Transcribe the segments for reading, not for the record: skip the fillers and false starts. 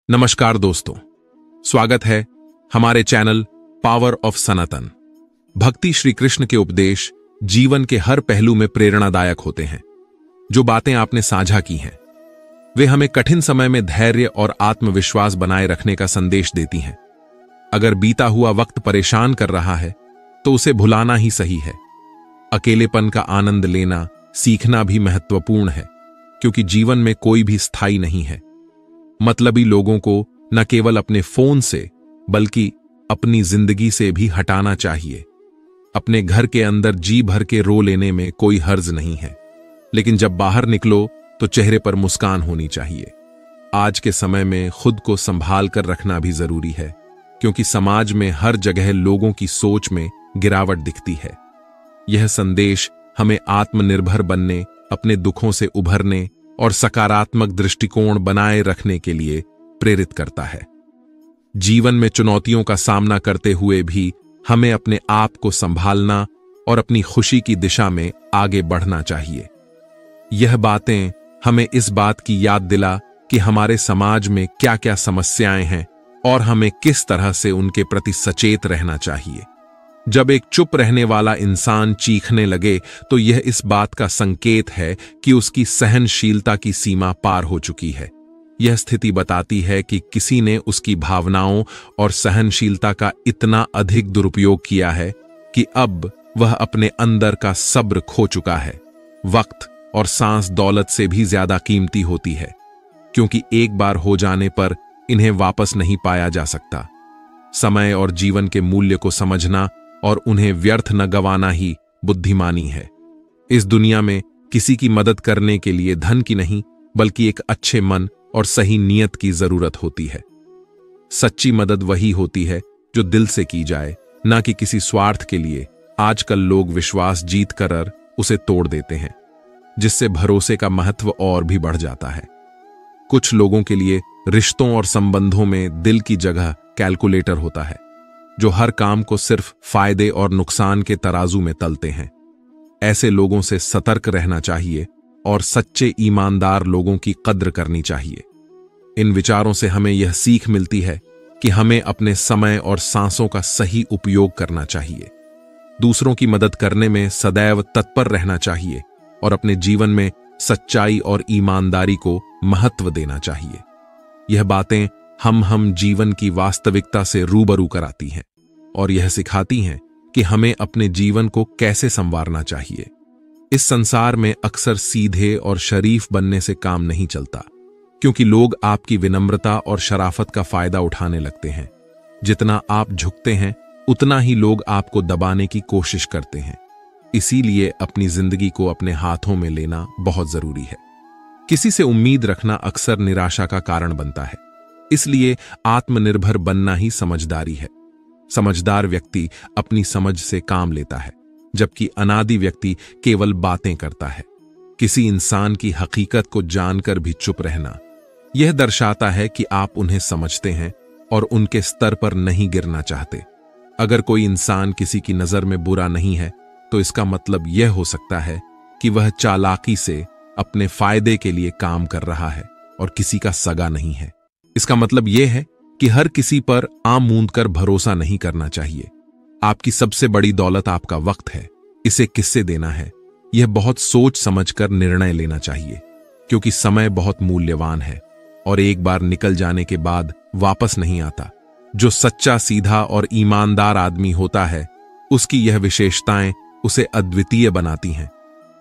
नमस्कार दोस्तों, स्वागत है हमारे चैनल पावर ऑफ सनातन। भक्ति श्री कृष्ण के उपदेश जीवन के हर पहलू में प्रेरणादायक होते हैं। जो बातें आपने साझा की हैं वे हमें कठिन समय में धैर्य और आत्मविश्वास बनाए रखने का संदेश देती हैं। अगर बीता हुआ वक्त परेशान कर रहा है तो उसे भुलाना ही सही है। अकेलेपन का आनंद लेना सीखना भी महत्वपूर्ण है, क्योंकि जीवन में कोई भी स्थायी नहीं है। मतलबी लोगों को न केवल अपने फोन से बल्कि अपनी जिंदगी से भी हटाना चाहिए। अपने घर के अंदर जी भर के रो लेने में कोई हर्ज नहीं है, लेकिन जब बाहर निकलो तो चेहरे पर मुस्कान होनी चाहिए। आज के समय में खुद को संभाल कर रखना भी जरूरी है, क्योंकि समाज में हर जगह लोगों की सोच में गिरावट दिखती है। यह संदेश हमें आत्मनिर्भर बनने, अपने दुखों से उभरने और सकारात्मक दृष्टिकोण बनाए रखने के लिए प्रेरित करता है। जीवन में चुनौतियों का सामना करते हुए भी हमें अपने आप को संभालना और अपनी खुशी की दिशा में आगे बढ़ना चाहिए। यह बातें हमें इस बात की याद दिला कि हमारे समाज में क्या क्या समस्याएं हैं और हमें किस तरह से उनके प्रति सचेत रहना चाहिए। जब एक चुप रहने वाला इंसान चीखने लगे तो यह इस बात का संकेत है कि उसकी सहनशीलता की सीमा पार हो चुकी है। यह स्थिति बताती है कि किसी ने उसकी भावनाओं और सहनशीलता का इतना अधिक दुरुपयोग किया है कि अब वह अपने अंदर का सब्र खो चुका है। वक्त और सांस दौलत से भी ज्यादा कीमती होती है, क्योंकि एक बार हो जाने पर इन्हें वापस नहीं पाया जा सकता। समय और जीवन के मूल्य को समझना और उन्हें व्यर्थ न गंवाना ही बुद्धिमानी है। इस दुनिया में किसी की मदद करने के लिए धन की नहीं, बल्कि एक अच्छे मन और सही नीयत की जरूरत होती है। सच्ची मदद वही होती है जो दिल से की जाए, ना कि किसी स्वार्थ के लिए। आजकल लोग विश्वास जीत कर उसे तोड़ देते हैं, जिससे भरोसे का महत्व और भी बढ़ जाता है। कुछ लोगों के लिए रिश्तों और संबंधों में दिल की जगह कैलकुलेटर होता है, जो हर काम को सिर्फ फायदे और नुकसान के तराजू में तलते हैं। ऐसे लोगों से सतर्क रहना चाहिए और सच्चे ईमानदार लोगों की कद्र करनी चाहिए। इन विचारों से हमें यह सीख मिलती है कि हमें अपने समय और सांसों का सही उपयोग करना चाहिए। दूसरों की मदद करने में सदैव तत्पर रहना चाहिए और अपने जीवन में सच्चाई और ईमानदारी को महत्व देना चाहिए। यह बातें हम जीवन की वास्तविकता से रूबरू कराती हैं और यह सिखाती हैं कि हमें अपने जीवन को कैसे संवारना चाहिए। इस संसार में अक्सर सीधे और शरीफ बनने से काम नहीं चलता, क्योंकि लोग आपकी विनम्रता और शराफत का फायदा उठाने लगते हैं। जितना आप झुकते हैं उतना ही लोग आपको दबाने की कोशिश करते हैं। इसीलिए अपनी जिंदगी को अपने हाथों में लेना बहुत जरूरी है। किसी से उम्मीद रखना अक्सर निराशा का कारण बनता है, इसलिए आत्मनिर्भर बनना ही समझदारी है। समझदार व्यक्ति अपनी समझ से काम लेता है, जबकि अनादि व्यक्ति केवल बातें करता है। किसी इंसान की हकीकत को जानकर भी चुप रहना यह दर्शाता है कि आप उन्हें समझते हैं और उनके स्तर पर नहीं गिरना चाहते। अगर कोई इंसान किसी की नजर में बुरा नहीं है तो इसका मतलब यह हो सकता है कि वह चालाकी से अपने फायदे के लिए काम कर रहा है और किसी का सगा नहीं है। इसका मतलब यह है कि हर किसी पर आंख मूंद कर भरोसा नहीं करना चाहिए। आपकी सबसे बड़ी दौलत आपका वक्त है। इसे किससे देना है, यह बहुत सोच समझकर निर्णय लेना चाहिए, क्योंकि समय बहुत मूल्यवान है और एक बार निकल जाने के बाद वापस नहीं आता। जो सच्चा, सीधा और ईमानदार आदमी होता है, उसकी यह विशेषताएं उसे अद्वितीय बनाती हैं।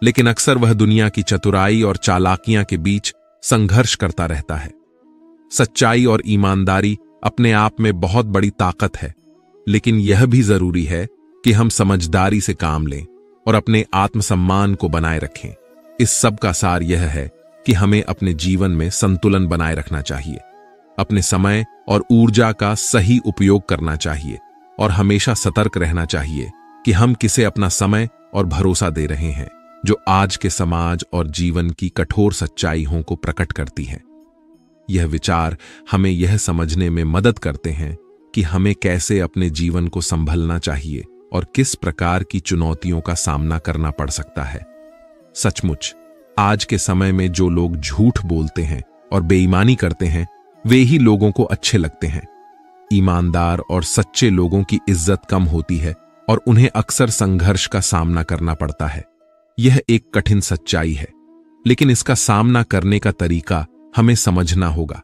लेकिन अक्सर वह दुनिया की चतुराई और चालाकियां के बीच संघर्ष करता रहता है। सच्चाई और ईमानदारी अपने आप में बहुत बड़ी ताकत है, लेकिन यह भी जरूरी है कि हम समझदारी से काम लें और अपने आत्मसम्मान को बनाए रखें। इस सब का सार यह है कि हमें अपने जीवन में संतुलन बनाए रखना चाहिए, अपने समय और ऊर्जा का सही उपयोग करना चाहिए और हमेशा सतर्क रहना चाहिए कि हम किसे अपना समय और भरोसा दे रहे हैं, जो आज के समाज और जीवन की कठोर सच्चाइयों को प्रकट करती है। यह विचार हमें यह समझने में मदद करते हैं कि हमें कैसे अपने जीवन को संभलना चाहिए और किस प्रकार की चुनौतियों का सामना करना पड़ सकता है। सचमुच आज के समय में जो लोग झूठ बोलते हैं और बेईमानी करते हैं, वे ही लोगों को अच्छे लगते हैं। ईमानदार और सच्चे लोगों की इज्जत कम होती है और उन्हें अक्सर संघर्ष का सामना करना पड़ता है। यह एक कठिन सच्चाई है, लेकिन इसका सामना करने का तरीका हमें समझना होगा।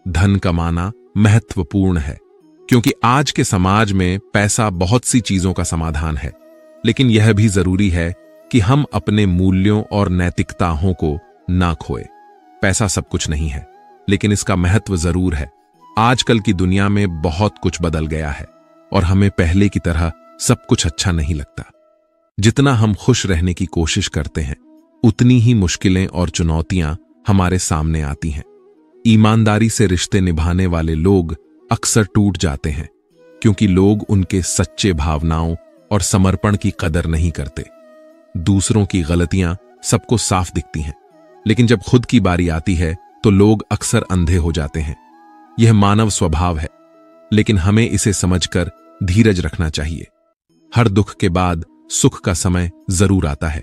धन कमाना महत्वपूर्ण है, क्योंकि आज के समाज में पैसा बहुत सी चीजों का समाधान है, लेकिन यह भी जरूरी है कि हम अपने मूल्यों और नैतिकताओं को ना खोए। पैसा सब कुछ नहीं है, लेकिन इसका महत्व जरूर है। आजकल की दुनिया में बहुत कुछ बदल गया है और हमें पहले की तरह सब कुछ अच्छा नहीं लगता। जितना हम खुश रहने की कोशिश करते हैं, उतनी ही मुश्किलें और चुनौतियां हमारे सामने आती हैं। ईमानदारी से रिश्ते निभाने वाले लोग अक्सर टूट जाते हैं, क्योंकि लोग उनके सच्चे भावनाओं और समर्पण की कदर नहीं करते। दूसरों की गलतियां सबको साफ दिखती हैं, लेकिन जब खुद की बारी आती है तो लोग अक्सर अंधे हो जाते हैं। यह मानव स्वभाव है, लेकिन हमें इसे समझकर धीरज रखना चाहिए। हर दुख के बाद सुख का समय जरूर आता है।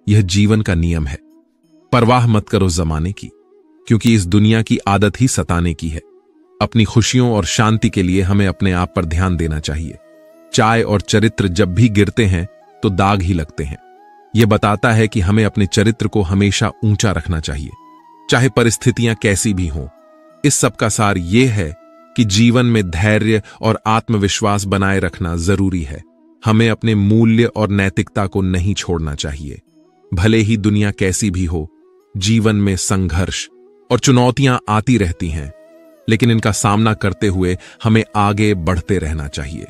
यह जीवन का नियम है। परवाह मत करो जमाने की, क्योंकि इस दुनिया की आदत ही सताने की है। अपनी खुशियों और शांति के लिए हमें अपने आप पर ध्यान देना चाहिए। चाय और चरित्र जब भी गिरते हैं तो दाग ही लगते हैं। यह बताता है कि हमें अपने चरित्र को हमेशा ऊंचा रखना चाहिए, चाहे परिस्थितियां कैसी भी हों। इस सब का सार यह है कि जीवन में धैर्य और आत्मविश्वास बनाए रखना जरूरी है। हमें अपने मूल्य और नैतिकता को नहीं छोड़ना चाहिए। भले ही दुनिया कैसी भी हो, जीवन में संघर्ष और चुनौतियां आती रहती हैं, लेकिन इनका सामना करते हुए हमें आगे बढ़ते रहना चाहिए।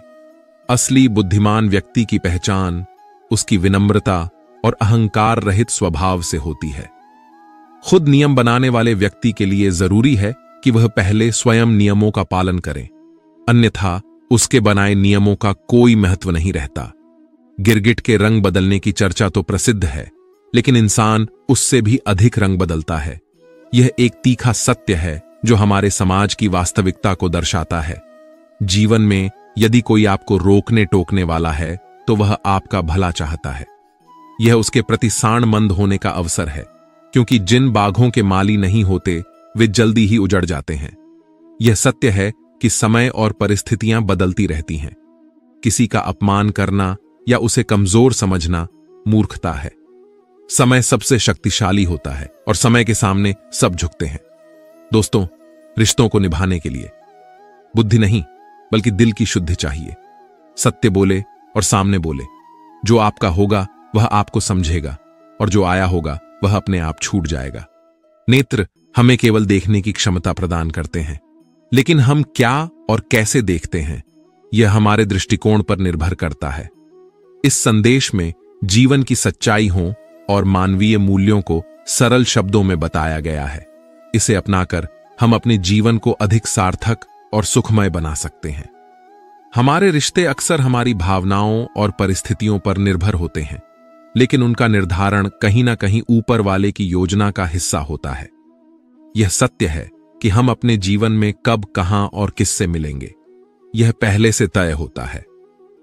असली बुद्धिमान व्यक्ति की पहचान उसकी विनम्रता और अहंकार रहित स्वभाव से होती है। खुद नियम बनाने वाले व्यक्ति के लिए जरूरी है कि वह पहले स्वयं नियमों का पालन करे, अन्यथा उसके बनाए नियमों का कोई महत्व नहीं रहता। गिरगिट के रंग बदलने की चर्चा तो प्रसिद्ध है, लेकिन इंसान उससे भी अधिक रंग बदलता है। यह एक तीखा सत्य है जो हमारे समाज की वास्तविकता को दर्शाता है। जीवन में यदि कोई आपको रोकने टोकने वाला है तो वह आपका भला चाहता है। यह उसके प्रति साणमंद होने का अवसर है, क्योंकि जिन बाघों के माली नहीं होते वे जल्दी ही उजड़ जाते हैं। यह सत्य है कि समय और परिस्थितियां बदलती रहती हैं। किसी का अपमान करना या उसे कमजोर समझना मूर्खता है। समय सबसे शक्तिशाली होता है और समय के सामने सब झुकते हैं। दोस्तों, रिश्तों को निभाने के लिए बुद्धि नहीं बल्कि दिल की शुद्धि चाहिए। सत्य बोले और सामने बोले। जो आपका होगा वह आपको समझेगा और जो आया होगा वह अपने आप छूट जाएगा। नेत्र हमें केवल देखने की क्षमता प्रदान करते हैं, लेकिन हम क्या और कैसे देखते हैं यह हमारे दृष्टिकोण पर निर्भर करता है। इस संदेश में जीवन की सच्चाई हो और मानवीय मूल्यों को सरल शब्दों में बताया गया है। इसे अपनाकर हम अपने जीवन को अधिक सार्थक और सुखमय बना सकते हैं। हमारे रिश्ते अक्सर हमारी भावनाओं और परिस्थितियों पर निर्भर होते हैं, लेकिन उनका निर्धारण कहीं ना कहीं ऊपर वाले की योजना का हिस्सा होता है। यह सत्य है कि हम अपने जीवन में कब, कहां और किससे मिलेंगे, यह पहले से तय होता है।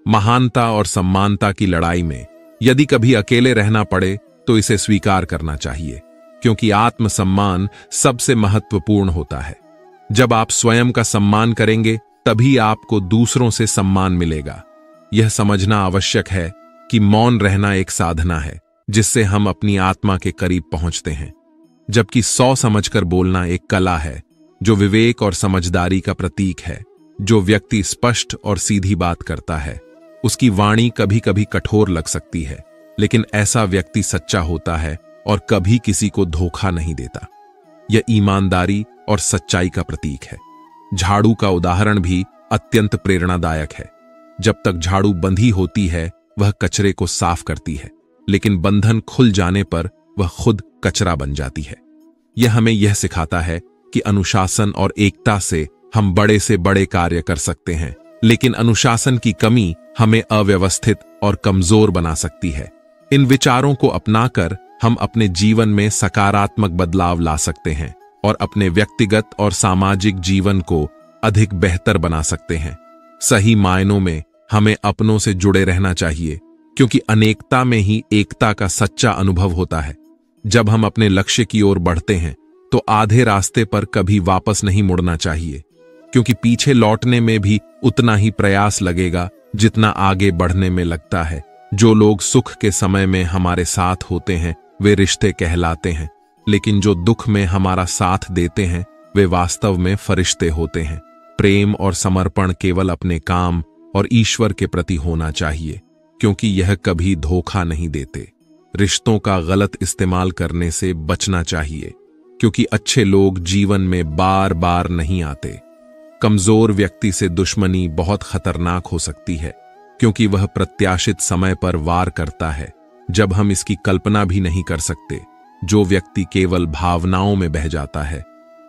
महानता और सम्मानता की लड़ाई में यदि कभी अकेले रहना पड़े तो इसे स्वीकार करना चाहिए, क्योंकि आत्मसम्मान सबसे महत्वपूर्ण होता है। जब आप स्वयं का सम्मान करेंगे तभी आपको दूसरों से सम्मान मिलेगा। यह समझना आवश्यक है कि मौन रहना एक साधना है जिससे हम अपनी आत्मा के करीब पहुंचते हैं, जबकि 100 समझकर बोलना एक कला है जो विवेक और समझदारी का प्रतीक है। जो व्यक्ति स्पष्ट और सीधी बात करता है उसकी वाणी कभी कभी कठोर लग सकती है, लेकिन ऐसा व्यक्ति सच्चा होता है और कभी किसी को धोखा नहीं देता। यह ईमानदारी और सच्चाई का प्रतीक है। झाड़ू का उदाहरण भी अत्यंत प्रेरणादायक है। जब तक झाड़ू बंधी होती है वह कचरे को साफ करती है, लेकिन बंधन खुल जाने पर वह खुद कचरा बन जाती है। यह हमें यह सिखाता है कि अनुशासन और एकता से हम बड़े से बड़े कार्य कर सकते हैं, लेकिन अनुशासन की कमी हमें अव्यवस्थित और कमजोर बना सकती है। इन विचारों को अपनाकर हम अपने जीवन में सकारात्मक बदलाव ला सकते हैं और अपने व्यक्तिगत और सामाजिक जीवन को अधिक बेहतर बना सकते हैं। सही मायनों में हमें अपनों से जुड़े रहना चाहिए, क्योंकि अनेकता में ही एकता का सच्चा अनुभव होता है। जब हम अपने लक्ष्य की ओर बढ़ते हैं तो आधे रास्ते पर कभी वापस नहीं मुड़ना चाहिए, क्योंकि पीछे लौटने में भी उतना ही प्रयास लगेगा जितना आगे बढ़ने में लगता है। जो लोग सुख के समय में हमारे साथ होते हैं वे रिश्ते कहलाते हैं, लेकिन जो दुख में हमारा साथ देते हैं वे वास्तव में फरिश्ते होते हैं। प्रेम और समर्पण केवल अपने काम और ईश्वर के प्रति होना चाहिए, क्योंकि यह कभी धोखा नहीं देते। रिश्तों का गलत इस्तेमाल करने से बचना चाहिए, क्योंकि अच्छे लोग जीवन में बार बार नहीं आते। कमजोर व्यक्ति से दुश्मनी बहुत खतरनाक हो सकती है, क्योंकि वह प्रत्याशित समय पर वार करता है जब हम इसकी कल्पना भी नहीं कर सकते। जो व्यक्ति केवल भावनाओं में बह जाता है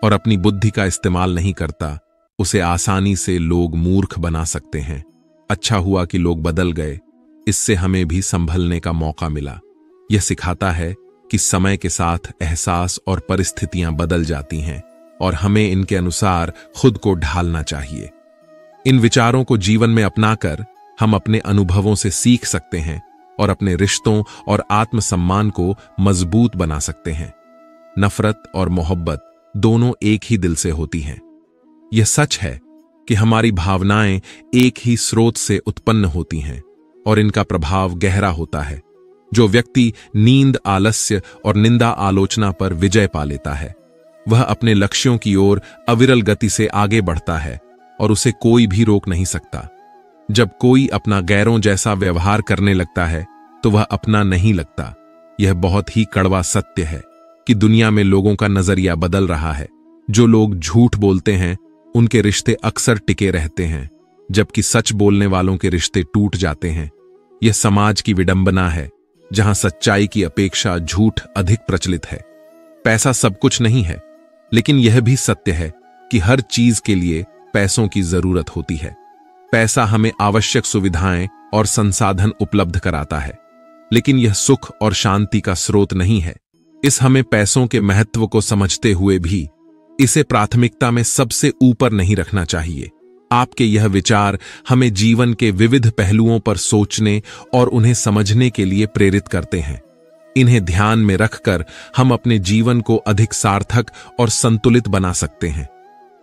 और अपनी बुद्धि का इस्तेमाल नहीं करता, उसे आसानी से लोग मूर्ख बना सकते हैं। अच्छा हुआ कि लोग बदल गए, इससे हमें भी संभलने का मौका मिला। यह सिखाता है कि समय के साथ एहसास और परिस्थितियां बदल जाती हैं और हमें इनके अनुसार खुद को ढालना चाहिए। इन विचारों को जीवन में अपनाकर हम अपने अनुभवों से सीख सकते हैं और अपने रिश्तों और आत्मसम्मान को मजबूत बना सकते हैं। नफरत और मोहब्बत दोनों एक ही दिल से होती हैं। यह सच है कि हमारी भावनाएं एक ही स्रोत से उत्पन्न होती हैं और इनका प्रभाव गहरा होता है। जो व्यक्ति नींद, आलस्य और निंदा आलोचना पर विजय पा लेता है, वह अपने लक्ष्यों की ओर अविरल गति से आगे बढ़ता है और उसे कोई भी रोक नहीं सकता। जब कोई अपना गैरों जैसा व्यवहार करने लगता है तो वह अपना नहीं लगता। यह बहुत ही कड़वा सत्य है कि दुनिया में लोगों का नजरिया बदल रहा है। जो लोग झूठ बोलते हैं उनके रिश्ते अक्सर टिके रहते हैं, जबकि सच बोलने वालों के रिश्ते टूट जाते हैं। यह समाज की विडंबना है, जहां सच्चाई की अपेक्षा झूठ अधिक प्रचलित है। पैसा सब कुछ नहीं है, लेकिन यह भी सत्य है कि हर चीज के लिए पैसों की जरूरत होती है। पैसा हमें आवश्यक सुविधाएं और संसाधन उपलब्ध कराता है, लेकिन यह सुख और शांति का स्रोत नहीं है। हमें पैसों के महत्व को समझते हुए भी इसे प्राथमिकता में सबसे ऊपर नहीं रखना चाहिए। आपके यह विचार हमें जीवन के विविध पहलुओं पर सोचने और उन्हें समझने के लिए प्रेरित करते हैं। इन्हें ध्यान में रखकर हम अपने जीवन को अधिक सार्थक और संतुलित बना सकते हैं।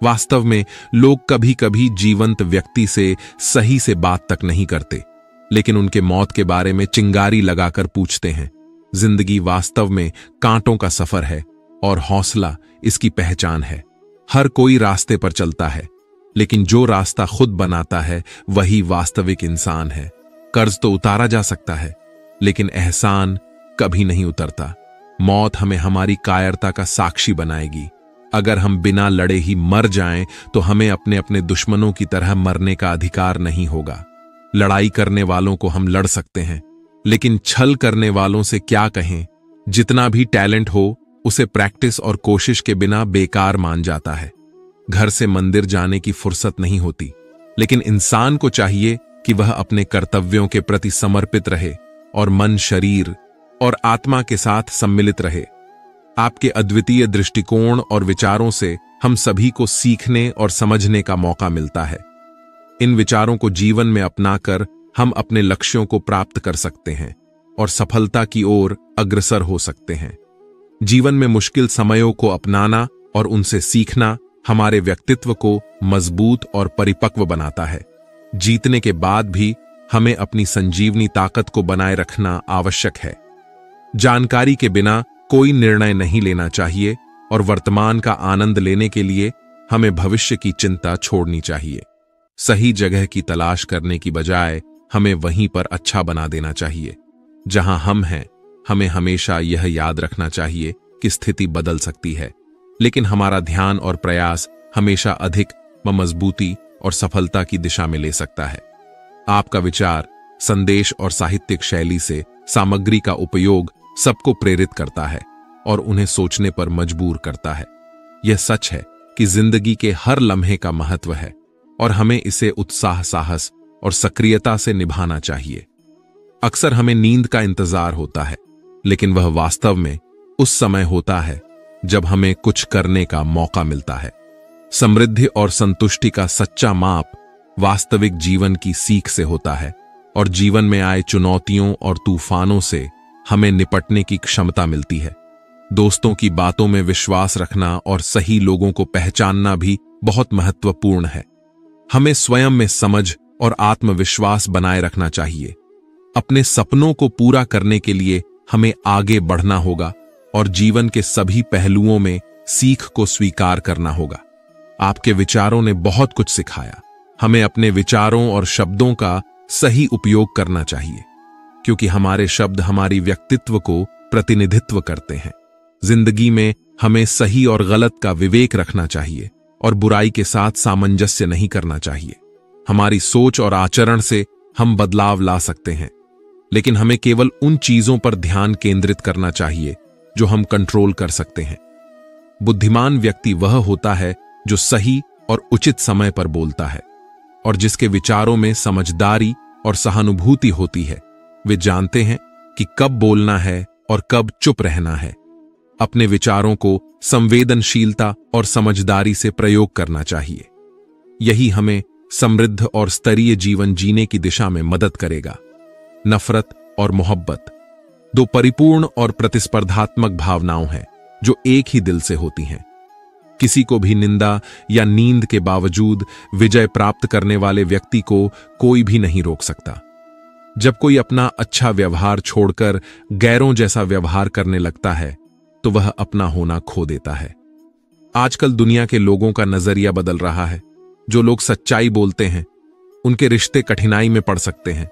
वास्तव में लोग कभी कभी जीवंत व्यक्ति से सही से बात तक नहीं करते, लेकिन उनके मौत के बारे में चिंगारी लगाकर पूछते हैं। जिंदगी वास्तव में कांटों का सफर है और हौसला इसकी पहचान है। हर कोई रास्ते पर चलता है, लेकिन जो रास्ता खुद बनाता है वही वास्तविक इंसान है। कर्ज तो उतारा जा सकता है, लेकिन एहसान कभी नहीं उतरता। मौत हमें हमारी कायरता का साक्षी बनाएगी। अगर हम बिना लड़े ही मर जाएं, तो हमें अपने अपने दुश्मनों की तरह मरने का अधिकार नहीं होगा। लड़ाई करने वालों को हम लड़ सकते हैं, लेकिन छल करने वालों से क्या कहें। जितना भी टैलेंट हो, उसे प्रैक्टिस और कोशिश के बिना बेकार मान जाता है। घर से मंदिर जाने की फुर्सत नहीं होती, लेकिन इंसान को चाहिए कि वह अपने कर्तव्यों के प्रति समर्पित रहे और मन, शरीर और आत्मा के साथ सम्मिलित रहे। आपके अद्वितीय दृष्टिकोण और विचारों से हम सभी को सीखने और समझने का मौका मिलता है। इन विचारों को जीवन में अपनाकर हम अपने लक्ष्यों को प्राप्त कर सकते हैं और सफलता की ओर अग्रसर हो सकते हैं। जीवन में मुश्किल समयों को अपनाना और उनसे सीखना हमारे व्यक्तित्व को मजबूत और परिपक्व बनाता है। जीतने के बाद भी हमें अपनी संजीवनी ताकत को बनाए रखना आवश्यक है। जानकारी के बिना कोई निर्णय नहीं लेना चाहिए और वर्तमान का आनंद लेने के लिए हमें भविष्य की चिंता छोड़नी चाहिए। सही जगह की तलाश करने की बजाय हमें वहीं पर अच्छा बना देना चाहिए। जहां हम हैं, हमें हमेशा यह याद रखना चाहिए कि स्थिति बदल सकती है, लेकिन हमारा ध्यान और प्रयास हमेशा अधिक मजबूती और सफलता की दिशा में ले सकता है। आपका विचार, संदेश और साहित्यिक शैली से सामग्री का उपयोग सबको प्रेरित करता है और उन्हें सोचने पर मजबूर करता है। यह सच है कि जिंदगी के हर लम्हे का महत्व है और हमें इसे उत्साह, साहस और सक्रियता से निभाना चाहिए। अक्सर हमें नींद का इंतजार होता है, लेकिन वह वास्तव में उस समय होता है जब हमें कुछ करने का मौका मिलता है। समृद्धि और संतुष्टि का सच्चा माप वास्तविक जीवन की सीख से होता है और जीवन में आए चुनौतियों और तूफानों से हमें निपटने की क्षमता मिलती है। दोस्तों की बातों में विश्वास रखना और सही लोगों को पहचानना भी बहुत महत्वपूर्ण है। हमें स्वयं में समझ और आत्मविश्वास बनाए रखना चाहिए। अपने सपनों को पूरा करने के लिए हमें आगे बढ़ना होगा और जीवन के सभी पहलुओं में सीख को स्वीकार करना होगा। आपके विचारों ने बहुत कुछ सिखाया। हमें अपने विचारों और शब्दों का सही उपयोग करना चाहिए, क्योंकि हमारे शब्द हमारी व्यक्तित्व को प्रतिनिधित्व करते हैं। जिंदगी में हमें सही और गलत का विवेक रखना चाहिए और बुराई के साथ सामंजस्य नहीं करना चाहिए। हमारी सोच और आचरण से हम बदलाव ला सकते हैं, लेकिन हमें केवल उन चीजों पर ध्यान केंद्रित करना चाहिए जो हम कंट्रोल कर सकते हैं। बुद्धिमान व्यक्ति वह होता है जो सही और उचित समय पर बोलता है और जिसके विचारों में समझदारी और सहानुभूति होती है। वे जानते हैं कि कब बोलना है और कब चुप रहना है। अपने विचारों को संवेदनशीलता और समझदारी से प्रयोग करना चाहिए। यही हमें समृद्ध और स्तरीय जीवन जीने की दिशा में मदद करेगा। नफरत और मोहब्बत दो परिपूर्ण और प्रतिस्पर्धात्मक भावनाओं हैं जो एक ही दिल से होती हैं। किसी को भी निंदा या नींद के बावजूद विजय प्राप्त करने वाले व्यक्ति को कोई भी नहीं रोक सकता। जब कोई अपना अच्छा व्यवहार छोड़कर गैरों जैसा व्यवहार करने लगता है तो वह अपना होना खो देता है। आजकल दुनिया के लोगों का नजरिया बदल रहा है। जो लोग सच्चाई बोलते हैं उनके रिश्ते कठिनाई में पड़ सकते हैं,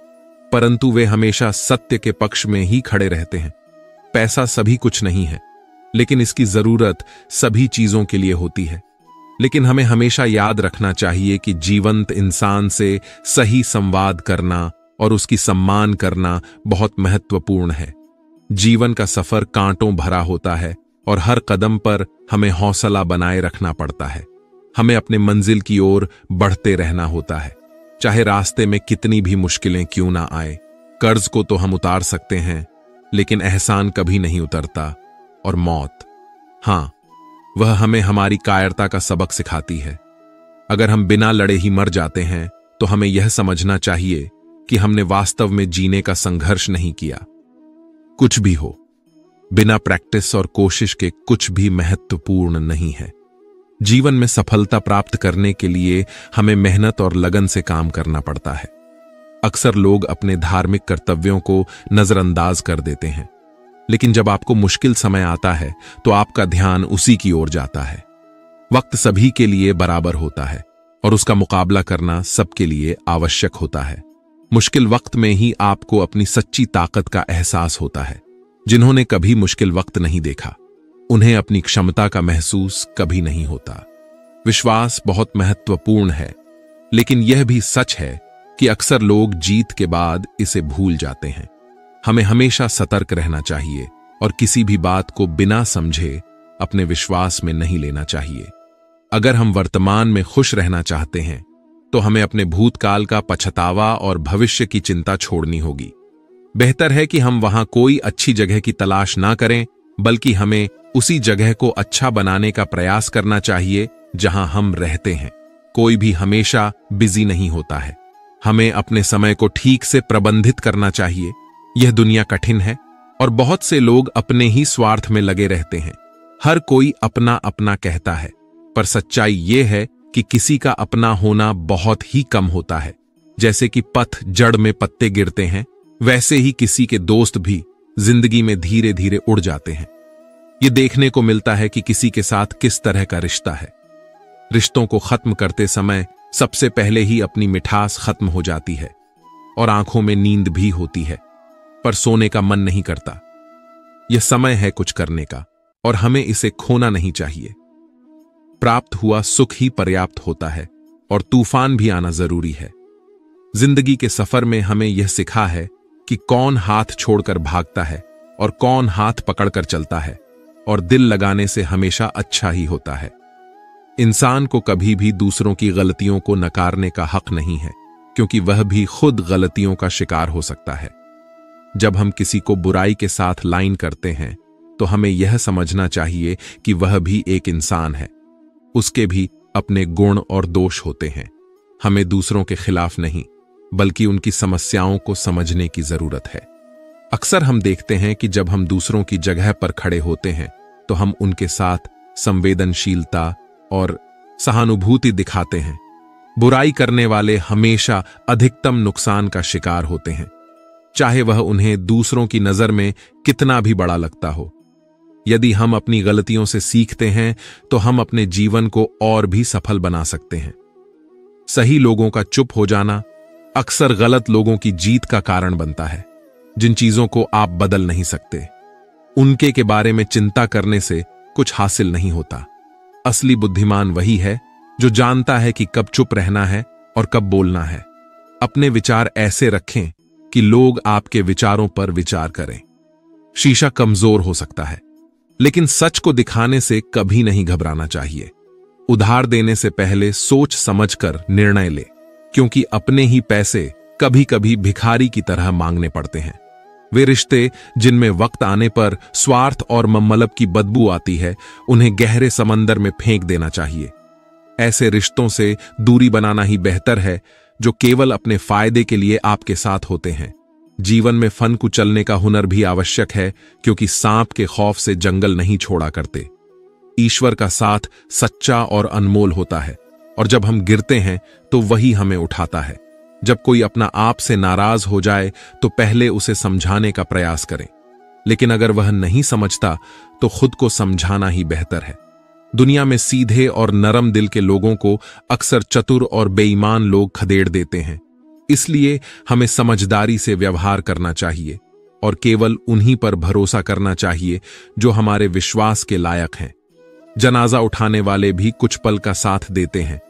परंतु वे हमेशा सत्य के पक्ष में ही खड़े रहते हैं। पैसा सभी कुछ नहीं है, लेकिन इसकी जरूरत सभी चीजों के लिए होती है। लेकिन हमें हमेशा याद रखना चाहिए कि जीवंत इंसान से सही संवाद करना और उसकी सम्मान करना बहुत महत्वपूर्ण है। जीवन का सफर कांटों भरा होता है और हर कदम पर हमें हौसला बनाए रखना पड़ता है। हमें अपने मंजिल की ओर बढ़ते रहना होता है, चाहे रास्ते में कितनी भी मुश्किलें क्यों ना आए। कर्ज को तो हम उतार सकते हैं, लेकिन एहसान कभी नहीं उतरता। और मौत, हां, वह हमें हमारी कायरता का सबक सिखाती है। अगर हम बिना लड़े ही मर जाते हैं तो हमें यह समझना चाहिए कि हमने वास्तव में जीने का संघर्ष नहीं किया। कुछ भी हो, बिना प्रैक्टिस और कोशिश के कुछ भी महत्वपूर्ण नहीं है। जीवन में सफलता प्राप्त करने के लिए हमें मेहनत और लगन से काम करना पड़ता है। अक्सर लोग अपने धार्मिक कर्तव्यों को नजरअंदाज कर देते हैं, लेकिन जब आपको मुश्किल समय आता है तो आपका ध्यान उसी की ओर जाता है। वक्त सभी के लिए बराबर होता है और उसका मुकाबला करना सबके लिए आवश्यक होता है। मुश्किल वक्त में ही आपको अपनी सच्ची ताकत का एहसास होता है। जिन्होंने कभी मुश्किल वक्त नहीं देखा, उन्हें अपनी क्षमता का महसूस कभी नहीं होता। विश्वास बहुत महत्वपूर्ण है, लेकिन यह भी सच है कि अक्सर लोग जीत के बाद इसे भूल जाते हैं। हमें हमेशा सतर्क रहना चाहिए और किसी भी बात को बिना समझे अपने विश्वास में नहीं लेना चाहिए। अगर हम वर्तमान में खुश रहना चाहते हैं तो हमें अपने भूतकाल का पछतावा और भविष्य की चिंता छोड़नी होगी। बेहतर है कि हम वहां कोई अच्छी जगह की तलाश ना करें, बल्कि हमें उसी जगह को अच्छा बनाने का प्रयास करना चाहिए जहां हम रहते हैं। कोई भी हमेशा बिजी नहीं होता है। हमें अपने समय को ठीक से प्रबंधित करना चाहिए। यह दुनिया कठिन है और बहुत से लोग अपने ही स्वार्थ में लगे रहते हैं। हर कोई अपना अपना कहता है, पर सच्चाई यह है कि किसी का अपना होना बहुत ही कम होता है। जैसे कि पथ जड़ में पत्ते गिरते हैं, वैसे ही किसी के दोस्त भी जिंदगी में धीरे धीरे उड़ जाते हैं। यह देखने को मिलता है कि किसी के साथ किस तरह का रिश्ता है। रिश्तों को खत्म करते समय सबसे पहले ही अपनी मिठास खत्म हो जाती है और आंखों में नींद भी होती है, पर सोने का मन नहीं करता। यह समय है कुछ करने का और हमें इसे खोना नहीं चाहिए। प्राप्त हुआ सुख ही पर्याप्त होता है और तूफान भी आना जरूरी है। जिंदगी के सफर में हमें यह सिखा है कि कौन हाथ छोड़कर भागता है और कौन हाथ पकड़कर चलता है, और दिल लगाने से हमेशा अच्छा ही होता है। इंसान को कभी भी दूसरों की गलतियों को नकारने का हक नहीं है, क्योंकि वह भी खुद गलतियों का शिकार हो सकता है। जब हम किसी को बुराई के साथ लाइन करते हैं तो हमें यह समझना चाहिए कि वह भी एक इंसान है। उसके भी अपने गुण और दोष होते हैं। हमें दूसरों के खिलाफ नहीं, बल्कि उनकी समस्याओं को समझने की जरूरत है। अक्सर हम देखते हैं कि जब हम दूसरों की जगह पर खड़े होते हैं तो हम उनके साथ संवेदनशीलता और सहानुभूति दिखाते हैं। बुराई करने वाले हमेशा अधिकतम नुकसान का शिकार होते हैं, चाहे वह उन्हें दूसरों की नजर में कितना भी बड़ा लगता हो। यदि हम अपनी गलतियों से सीखते हैं तो हम अपने जीवन को और भी सफल बना सकते हैं। सही लोगों का चुप हो जाना अक्सर गलत लोगों की जीत का कारण बनता है। जिन चीजों को आप बदल नहीं सकते, उनके के बारे में चिंता करने से कुछ हासिल नहीं होता। असली बुद्धिमान वही है जो जानता है कि कब चुप रहना है और कब बोलना है। अपने विचार ऐसे रखें कि लोग आपके विचारों पर विचार करें। शीशा कमजोर हो सकता है, लेकिन सच को दिखाने से कभी नहीं घबराना चाहिए। उधार देने से पहले सोच समझकर निर्णय ले, क्योंकि अपने ही पैसे कभी कभी भिखारी की तरह मांगने पड़ते हैं। वे रिश्ते जिनमें वक्त आने पर स्वार्थ और मम्मलब की बदबू आती है, उन्हें गहरे समंदर में फेंक देना चाहिए। ऐसे रिश्तों से दूरी बनाना ही बेहतर है, जो केवल अपने फायदे के लिए आपके साथ होते हैं। जीवन में फन कुचलने का हुनर भी आवश्यक है, क्योंकि सांप के खौफ से जंगल नहीं छोड़ा करते। ईश्वर का साथ सच्चा और अनमोल होता है, और जब हम गिरते हैं तो वही हमें उठाता है। जब कोई अपना आप से नाराज हो जाए तो पहले उसे समझाने का प्रयास करें, लेकिन अगर वह नहीं समझता तो खुद को समझाना ही बेहतर है। दुनिया में सीधे और नरम दिल के लोगों को अक्सर चतुर और बेईमान लोग खदेड़ देते हैं। इसलिए हमें समझदारी से व्यवहार करना चाहिए और केवल उन्हीं पर भरोसा करना चाहिए जो हमारे विश्वास के लायक हैं। जनाजा उठाने वाले भी कुछ पल का साथ देते हैं,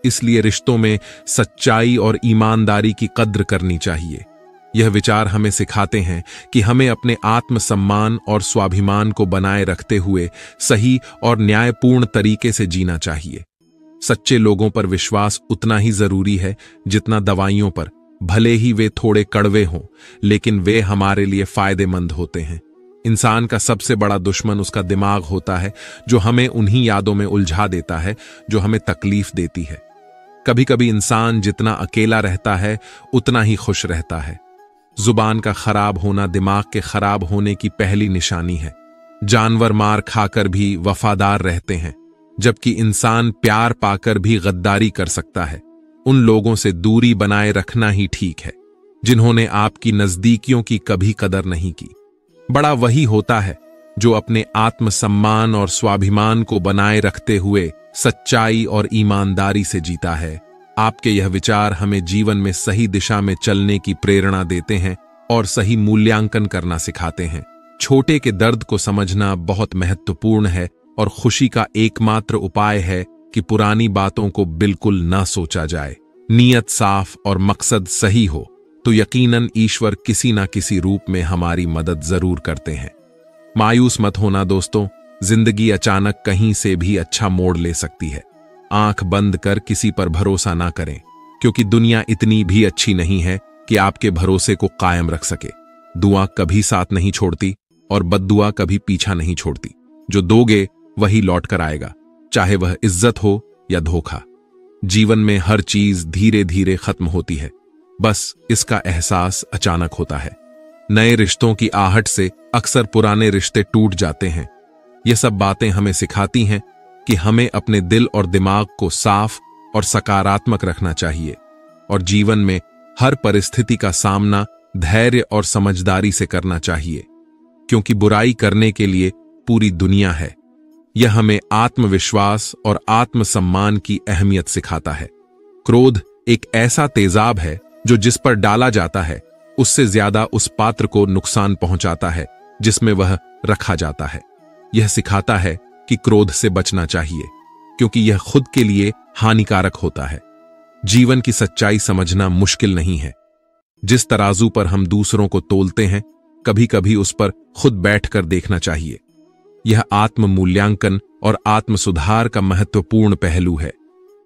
इसलिए रिश्तों में सच्चाई और ईमानदारी की कद्र करनी चाहिए। यह विचार हमें सिखाते हैं कि हमें अपने आत्मसम्मान और स्वाभिमान को बनाए रखते हुए सही और न्यायपूर्ण तरीके से जीना चाहिए। सच्चे लोगों पर विश्वास उतना ही जरूरी है जितना दवाइयों पर, भले ही वे थोड़े कड़वे हों, लेकिन वे हमारे लिए फायदेमंद होते हैं। इंसान का सबसे बड़ा दुश्मन उसका दिमाग होता है, जो हमें उन्हीं यादों में उलझा देता है जो हमें तकलीफ देती है। कभी कभी इंसान जितना अकेला रहता है उतना ही खुश रहता है। जुबान का खराब होना दिमाग के खराब होने की पहली निशानी है। जानवर मार खाकर भी वफादार रहते हैं, जबकि इंसान प्यार पाकर भी गद्दारी कर सकता है। उन लोगों से दूरी बनाए रखना ही ठीक है जिन्होंने आपकी नजदीकियों की कभी कदर नहीं की। बड़ा वही होता है जो अपने आत्मसम्मान और स्वाभिमान को बनाए रखते हुए सच्चाई और ईमानदारी से जीता है। आपके यह विचार हमें जीवन में सही दिशा में चलने की प्रेरणा देते हैं और सही मूल्यांकन करना सिखाते हैं। छोटे के दर्द को समझना बहुत महत्वपूर्ण है और खुशी का एकमात्र उपाय है कि पुरानी बातों को बिल्कुल न सोचा जाए। नीयत साफ और मकसद सही हो तो यकीनन ईश्वर किसी न किसी रूप में हमारी मदद जरूर करते हैं। मायूस मत होना दोस्तों, जिंदगी अचानक कहीं से भी अच्छा मोड़ ले सकती है। आंख बंद कर किसी पर भरोसा ना करें, क्योंकि दुनिया इतनी भी अच्छी नहीं है कि आपके भरोसे को कायम रख सके। दुआ कभी साथ नहीं छोड़ती और बद्दुआ कभी पीछा नहीं छोड़ती। जो दोगे वही लौट कर आएगा, चाहे वह इज्जत हो या धोखा। जीवन में हर चीज धीरे धीरे खत्म होती है, बस इसका एहसास अचानक होता है। नए रिश्तों की आहट से अक्सर पुराने रिश्ते टूट जाते हैं। ये सब बातें हमें सिखाती हैं कि हमें अपने दिल और दिमाग को साफ और सकारात्मक रखना चाहिए और जीवन में हर परिस्थिति का सामना धैर्य और समझदारी से करना चाहिए, क्योंकि बुराई करने के लिए पूरी दुनिया है। यह हमें आत्मविश्वास और आत्मसम्मान की अहमियत सिखाता है। क्रोध एक ऐसा तेजाब है जो जिस पर डाला जाता है उससे ज्यादा उस पात्र को नुकसान पहुंचाता है जिसमें वह रखा जाता है। यह सिखाता है कि क्रोध से बचना चाहिए, क्योंकि यह खुद के लिए हानिकारक होता है। जीवन की सच्चाई समझना मुश्किल नहीं है। जिस तराजू पर हम दूसरों को तोलते हैं, कभी कभी उस पर खुद बैठकर देखना चाहिए। यह आत्म मूल्यांकन और आत्म सुधार का महत्वपूर्ण पहलू है।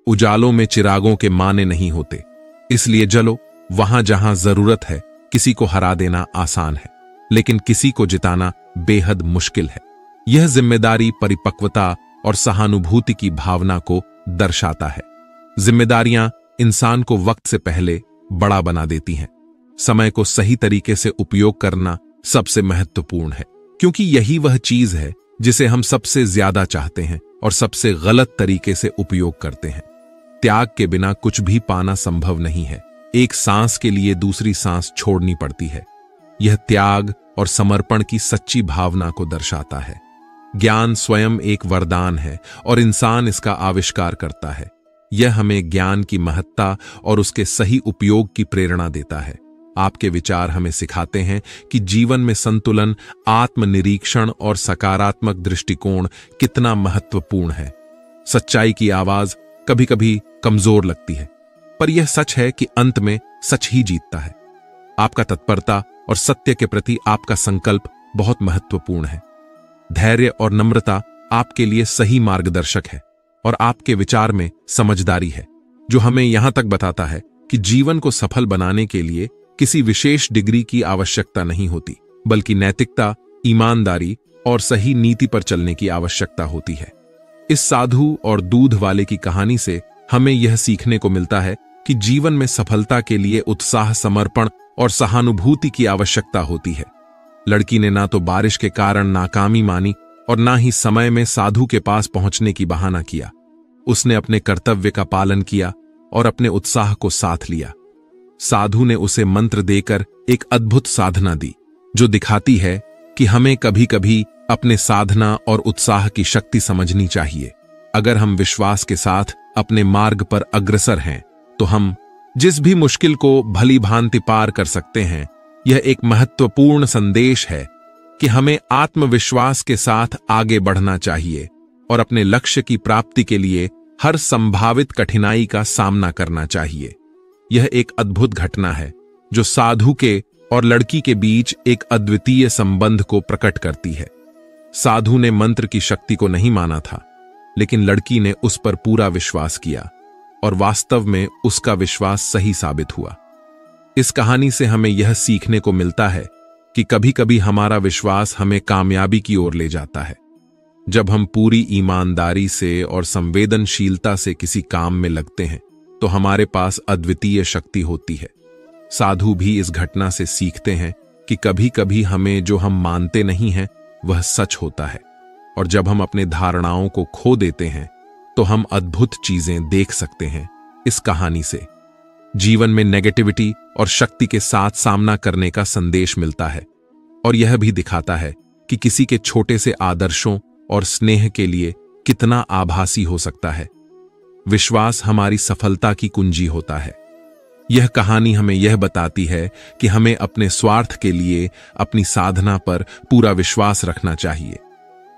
उजालों में चिरागों के माने नहीं होते, इसलिए जलो वहां जहां जरूरत है। किसी को हरा देना आसान है, लेकिन किसी को जिताना बेहद मुश्किल है। यह जिम्मेदारी, परिपक्वता और सहानुभूति की भावना को दर्शाता है। जिम्मेदारियां इंसान को वक्त से पहले बड़ा बना देती हैं। समय को सही तरीके से उपयोग करना सबसे महत्वपूर्ण है, क्योंकि यही वह चीज है जिसे हम सबसे ज्यादा चाहते हैं और सबसे गलत तरीके से उपयोग करते हैं। त्याग के बिना कुछ भी पाना संभव नहीं है। एक सांस के लिए दूसरी सांस छोड़नी पड़ती है। यह त्याग और समर्पण की सच्ची भावना को दर्शाता है। ज्ञान स्वयं एक वरदान है और इंसान इसका आविष्कार करता है। यह हमें ज्ञान की महत्ता और उसके सही उपयोग की प्रेरणा देता है। आपके विचार हमें सिखाते हैं कि जीवन में संतुलन, आत्मनिरीक्षण और सकारात्मक दृष्टिकोण कितना महत्वपूर्ण है। सच्चाई की आवाज कभी कभी कमजोर लगती है, पर यह सच है कि अंत में सच ही जीतता है। आपका तत्परता और सत्य के प्रति आपका संकल्प बहुत महत्वपूर्ण है। धैर्य और नम्रता आपके लिए सही मार्गदर्शक है और आपके विचार में समझदारी है, जो हमें यहां तक बताता है कि जीवन को सफल बनाने के लिए किसी विशेष डिग्री की आवश्यकता नहीं होती, बल्कि नैतिकता, ईमानदारी और सही नीति पर चलने की आवश्यकता होती है। इस साधु और दूध वाले की कहानी से हमें यह सीखने को मिलता है कि जीवन में सफलता के लिए उत्साह, समर्पण और सहानुभूति की आवश्यकता होती है। लड़की ने ना तो बारिश के कारण नाकामी मानी और ना ही समय में साधु के पास पहुंचने की बहाना किया। उसने अपने कर्तव्य का पालन किया और अपने उत्साह को साथ लिया। साधु ने उसे मंत्र देकर एक अद्भुत साधना दी, जो दिखाती है कि हमें कभी कभी अपने साधना और उत्साह की शक्ति समझनी चाहिए। अगर हम विश्वास के साथ अपने मार्ग पर अग्रसर हैं, तो हम जिस भी मुश्किल को भली भांति पार कर सकते हैं। यह एक महत्वपूर्ण संदेश है कि हमें आत्मविश्वास के साथ आगे बढ़ना चाहिए और अपने लक्ष्य की प्राप्ति के लिए हर संभावित कठिनाई का सामना करना चाहिए। यह एक अद्भुत घटना है जो साधु के और लड़की के बीच एक अद्वितीय संबंध को प्रकट करती है। साधु ने मंत्र की शक्ति को नहीं माना था, लेकिन लड़की ने उस पर पूरा विश्वास किया और वास्तव में उसका विश्वास सही साबित हुआ। इस कहानी से हमें यह सीखने को मिलता है कि कभी कभी हमारा विश्वास हमें कामयाबी की ओर ले जाता है। जब हम पूरी ईमानदारी से और संवेदनशीलता से किसी काम में लगते हैं, तो हमारे पास अद्वितीय शक्ति होती है। साधु भी इस घटना से सीखते हैं कि कभी कभी हमें जो हम मानते नहीं हैं, वह सच होता है, और जब हम अपने धारणाओं को खो देते हैं, तो हम अद्भुत चीजें देख सकते हैं। इस कहानी से जीवन में नेगेटिविटी और शक्ति के साथ सामना करने का संदेश मिलता है, और यह भी दिखाता है कि किसी के छोटे से आदर्शों और स्नेह के लिए कितना आभासी हो सकता है। विश्वास हमारी सफलता की कुंजी होता है। यह कहानी हमें यह बताती है कि हमें अपने स्वार्थ के लिए अपनी साधना पर पूरा विश्वास रखना चाहिए।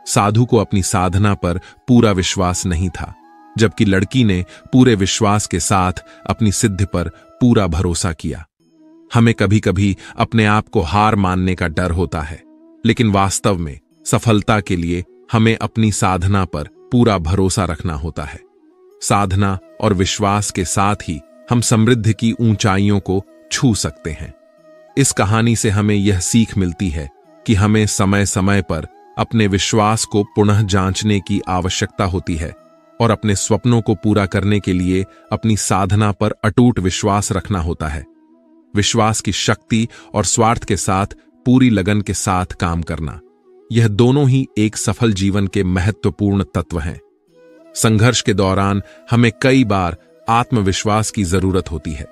साधु को अपनी साधना पर पूरा विश्वास नहीं था, जबकि लड़की ने पूरे विश्वास के साथ अपनी सिद्धि पर पूरा भरोसा किया। हमें कभी कभी अपने आप को हार मानने का डर होता है, लेकिन वास्तव में सफलता के लिए हमें अपनी साधना पर पूरा भरोसा रखना होता है। साधना और विश्वास के साथ ही हम समृद्धि की ऊंचाइयों को छू सकते हैं। इस कहानी से हमें यह सीख मिलती है कि हमें समय समय पर अपने विश्वास को पुनः जांचने की आवश्यकता होती है और अपने सपनों को पूरा करने के लिए अपनी साधना पर अटूट विश्वास रखना होता है। विश्वास की शक्ति और स्वार्थ के साथ पूरी लगन के साथ काम करना, यह दोनों ही एक सफल जीवन के महत्वपूर्ण तत्व हैं। संघर्ष के दौरान हमें कई बार आत्मविश्वास की जरूरत होती है,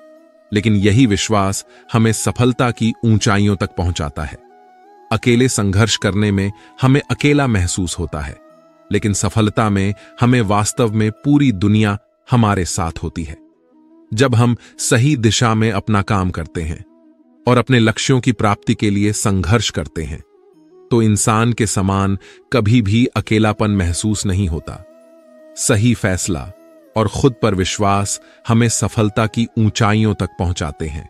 लेकिन यही विश्वास हमें सफलता की ऊंचाइयों तक पहुंचाता है। अकेले संघर्ष करने में हमें अकेला महसूस होता है, लेकिन सफलता में हमें वास्तव में पूरी दुनिया हमारे साथ होती है। जब हम सही दिशा में अपना काम करते हैं और अपने लक्ष्यों की प्राप्ति के लिए संघर्ष करते हैं, तो इंसान के समान कभी भी अकेलापन महसूस नहीं होता। सही फैसला और खुद पर विश्वास हमें सफलता की ऊंचाइयों तक पहुंचाते हैं।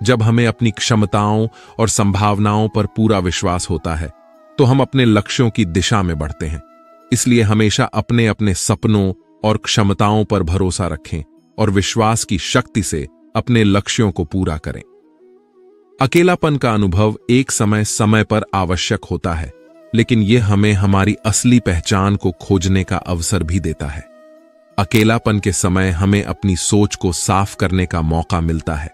जब हमें अपनी क्षमताओं और संभावनाओं पर पूरा विश्वास होता है, तो हम अपने लक्ष्यों की दिशा में बढ़ते हैं। इसलिए हमेशा अपने अपने सपनों और क्षमताओं पर भरोसा रखें और विश्वास की शक्ति से अपने लक्ष्यों को पूरा करें। अकेलापन का अनुभव एक समय पर आवश्यक होता है, लेकिन यह हमें हमारी असली पहचान को खोजने का अवसर भी देता है। अकेलापन के समय हमें अपनी सोच को साफ करने का मौका मिलता है।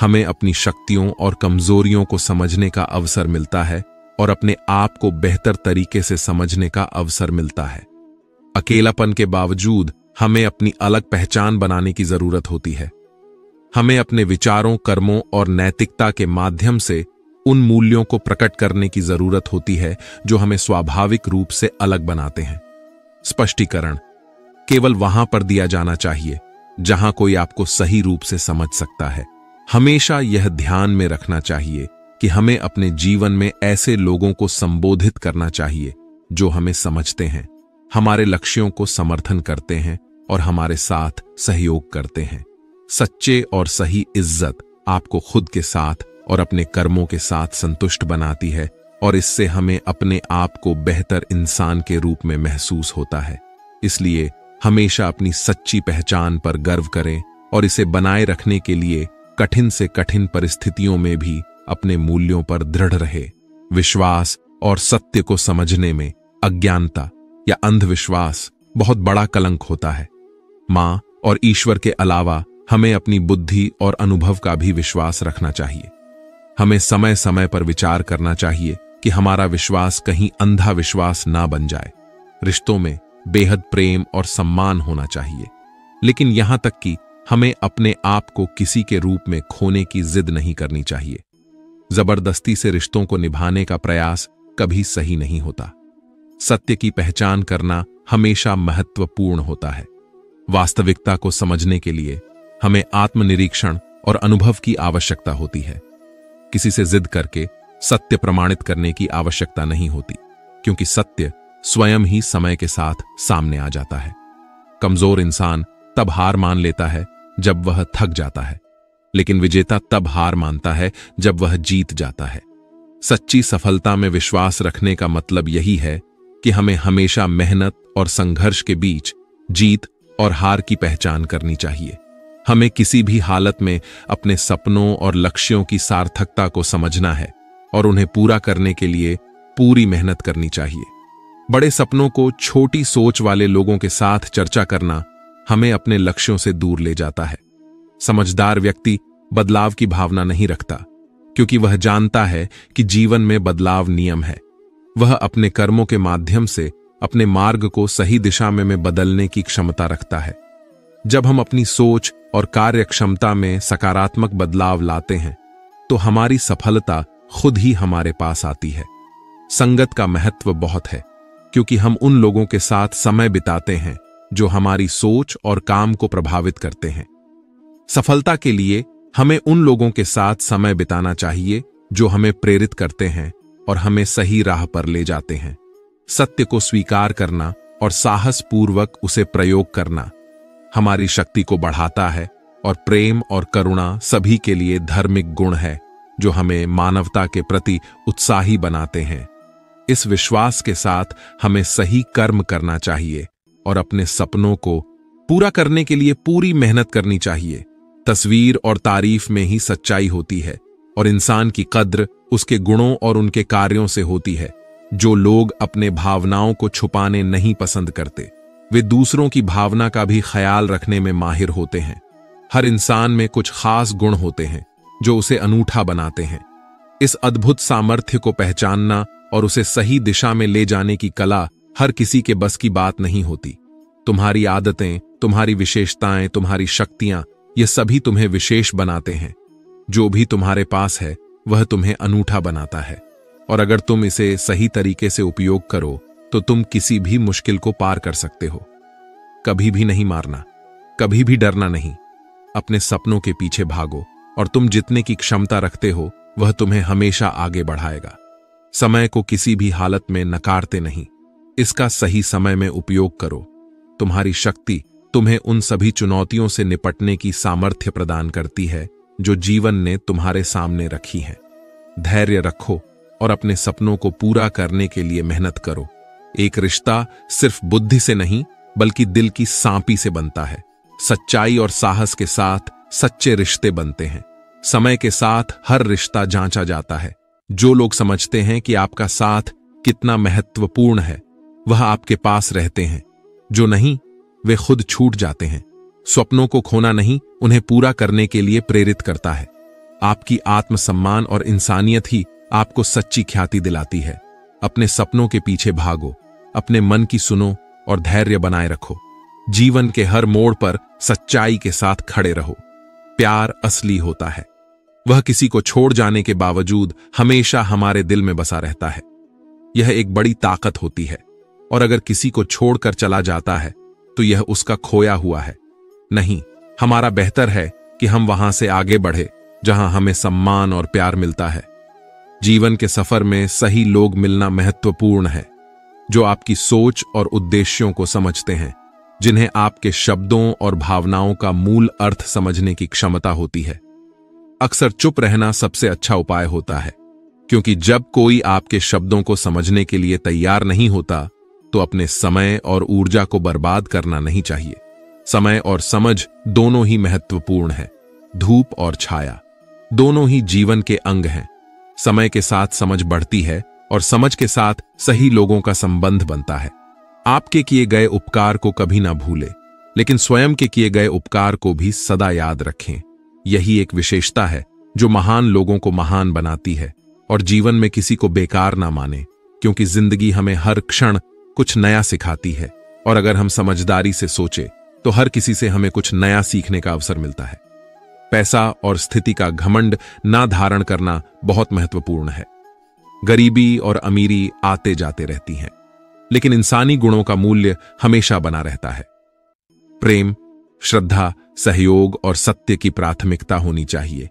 हमें अपनी शक्तियों और कमजोरियों को समझने का अवसर मिलता है और अपने आप को बेहतर तरीके से समझने का अवसर मिलता है। अकेलापन के बावजूद हमें अपनी अलग पहचान बनाने की जरूरत होती है। हमें अपने विचारों, कर्मों और नैतिकता के माध्यम से उन मूल्यों को प्रकट करने की जरूरत होती है जो हमें स्वाभाविक रूप से अलग बनाते हैं। स्पष्टीकरण केवल वहां पर दिया जाना चाहिए जहां कोई आपको सही रूप से समझ सकता है। हमेशा यह ध्यान में रखना चाहिए कि हमें अपने जीवन में ऐसे लोगों को संबोधित करना चाहिए जो हमें समझते हैं, हमारे लक्ष्यों को समर्थन करते हैं और हमारे साथ सहयोग करते हैं। सच्चे और सही इज्जत आपको खुद के साथ और अपने कर्मों के साथ संतुष्ट बनाती है और इससे हमें अपने आप को बेहतर इंसान के रूप में महसूस होता है। इसलिए हमेशा अपनी सच्ची पहचान पर गर्व करें और इसे बनाए रखने के लिए कठिन से कठिन परिस्थितियों में भी अपने मूल्यों पर दृढ़ रहे। विश्वास और सत्य को समझने में अज्ञानता या अंधविश्वास बहुत बड़ा कलंक होता है। मां और ईश्वर के अलावा हमें अपनी बुद्धि और अनुभव का भी विश्वास रखना चाहिए। हमें समय समय पर विचार करना चाहिए कि हमारा विश्वास कहीं अंधा विश्वास ना बन जाए। रिश्तों में बेहद प्रेम और सम्मान होना चाहिए, लेकिन यहां तक कि हमें अपने आप को किसी के रूप में खोने की जिद नहीं करनी चाहिए। जबरदस्ती से रिश्तों को निभाने का प्रयास कभी सही नहीं होता। सत्य की पहचान करना हमेशा महत्वपूर्ण होता है। वास्तविकता को समझने के लिए हमें आत्मनिरीक्षण और अनुभव की आवश्यकता होती है। किसी से जिद करके सत्य प्रमाणित करने की आवश्यकता नहीं होती, क्योंकि सत्य स्वयं ही समय के साथ सामने आ जाता है। कमजोर इंसान तब हार मान लेता है जब वह थक जाता है, लेकिन विजेता तब हार मानता है जब वह जीत जाता है। सच्ची सफलता में विश्वास रखने का मतलब यही है कि हमें हमेशा मेहनत और संघर्ष के बीच जीत और हार की पहचान करनी चाहिए। हमें किसी भी हालत में अपने सपनों और लक्ष्यों की सार्थकता को समझना है और उन्हें पूरा करने के लिए पूरी मेहनत करनी चाहिए। बड़े सपनों को छोटी सोच वाले लोगों के साथ चर्चा करना हमें अपने लक्ष्यों से दूर ले जाता है। समझदार व्यक्ति बदलाव की भावना नहीं रखता, क्योंकि वह जानता है कि जीवन में बदलाव नियम है। वह अपने कर्मों के माध्यम से अपने मार्ग को सही दिशा में बदलने की क्षमता रखता है। जब हम अपनी सोच और कार्य क्षमता में सकारात्मक बदलाव लाते हैं, तो हमारी सफलता खुद ही हमारे पास आती है। संगत का महत्व बहुत है, क्योंकि हम उन लोगों के साथ समय बिताते हैं जो हमारी सोच और काम को प्रभावित करते हैं। सफलता के लिए हमें उन लोगों के साथ समय बिताना चाहिए जो हमें प्रेरित करते हैं और हमें सही राह पर ले जाते हैं। सत्य को स्वीकार करना और साहस पूर्वक उसे प्रयोग करना हमारी शक्ति को बढ़ाता है, और प्रेम और करुणा सभी के लिए धार्मिक गुण है जो हमें मानवता के प्रति उत्साही बनाते हैं। इस विश्वास के साथ हमें सही कर्म करना चाहिए और अपने सपनों को पूरा करने के लिए पूरी मेहनत करनी चाहिए। तस्वीर और तारीफ में ही सच्चाई होती है, और इंसान की कद्र उसके गुणों और उनके कार्यों से होती है। जो लोग अपने भावनाओं को छुपाने नहीं पसंद करते, वे दूसरों की भावना का भी ख्याल रखने में माहिर होते हैं। हर इंसान में कुछ खास गुण होते हैं जो उसे अनूठा बनाते हैं। इस अद्भुत सामर्थ्य को पहचानना और उसे सही दिशा में ले जाने की कला हर किसी के बस की बात नहीं होती। तुम्हारी आदतें, तुम्हारी विशेषताएं, तुम्हारी शक्तियां, ये सभी तुम्हें विशेष बनाते हैं। जो भी तुम्हारे पास है वह तुम्हें अनूठा बनाता है, और अगर तुम इसे सही तरीके से उपयोग करो तो तुम किसी भी मुश्किल को पार कर सकते हो। कभी भी नहीं मारना, कभी भी डरना नहीं। अपने सपनों के पीछे भागो, और तुम जितने की क्षमता रखते हो वह तुम्हें हमेशा आगे बढ़ाएगा। समय को किसी भी हालत में नकारते नहीं, इसका सही समय में उपयोग करो। तुम्हारी शक्ति तुम्हें उन सभी चुनौतियों से निपटने की सामर्थ्य प्रदान करती है जो जीवन ने तुम्हारे सामने रखी है। धैर्य रखो और अपने सपनों को पूरा करने के लिए मेहनत करो। एक रिश्ता सिर्फ बुद्धि से नहीं बल्कि दिल की सांपी से बनता है। सच्चाई और साहस के साथ सच्चे रिश्ते बनते हैं। समय के साथ हर रिश्ता जांचा जाता है। जो लोग समझते हैं कि आपका साथ कितना महत्वपूर्ण है, वह आपके पास रहते हैं। जो नहीं, वे खुद छूट जाते हैं। स्वप्नों को खोना नहीं, उन्हें पूरा करने के लिए प्रेरित करता है। आपकी आत्मसम्मान और इंसानियत ही आपको सच्ची ख्याति दिलाती है। अपने सपनों के पीछे भागो, अपने मन की सुनो और धैर्य बनाए रखो। जीवन के हर मोड़ पर सच्चाई के साथ खड़े रहो। प्यार असली होता है, वह किसी को छोड़ जाने के बावजूद हमेशा हमारे दिल में बसा रहता है। यह एक बड़ी ताकत होती है, और अगर किसी को छोड़कर चला जाता है तो यह उसका खोया हुआ है। नहीं, हमारा बेहतर है कि हम वहां से आगे बढ़े जहां हमें सम्मान और प्यार मिलता है। जीवन के सफर में सही लोग मिलना महत्वपूर्ण है, जो आपकी सोच और उद्देश्यों को समझते हैं, जिन्हें आपके शब्दों और भावनाओं का मूल अर्थ समझने की क्षमता होती है। अक्सर चुप रहना सबसे अच्छा उपाय होता है, क्योंकि जब कोई आपके शब्दों को समझने के लिए तैयार नहीं होता तो अपने समय और ऊर्जा को बर्बाद करना नहीं चाहिए। समय और समझ दोनों ही महत्वपूर्ण है। धूप और छाया दोनों ही जीवन के अंग हैं। समय के साथ समझ बढ़ती है और समझ के साथ सही लोगों का संबंध बनता है। आपके किए गए उपकार को कभी ना भूलें, लेकिन स्वयं के किए गए उपकार को भी सदा याद रखें। यही एक विशेषता है जो महान लोगों को महान बनाती है। और जीवन में किसी को बेकार ना माने, क्योंकि जिंदगी हमें हर क्षण कुछ नया सिखाती है। और अगर हम समझदारी से सोचे तो हर किसी से हमें कुछ नया सीखने का अवसर मिलता है। पैसा और स्थिति का घमंड ना धारण करना बहुत महत्वपूर्ण है। गरीबी और अमीरी आते जाते रहती हैं, लेकिन इंसानी गुणों का मूल्य हमेशा बना रहता है। प्रेम, श्रद्धा, सहयोग और सत्य की प्राथमिकता होनी चाहिए।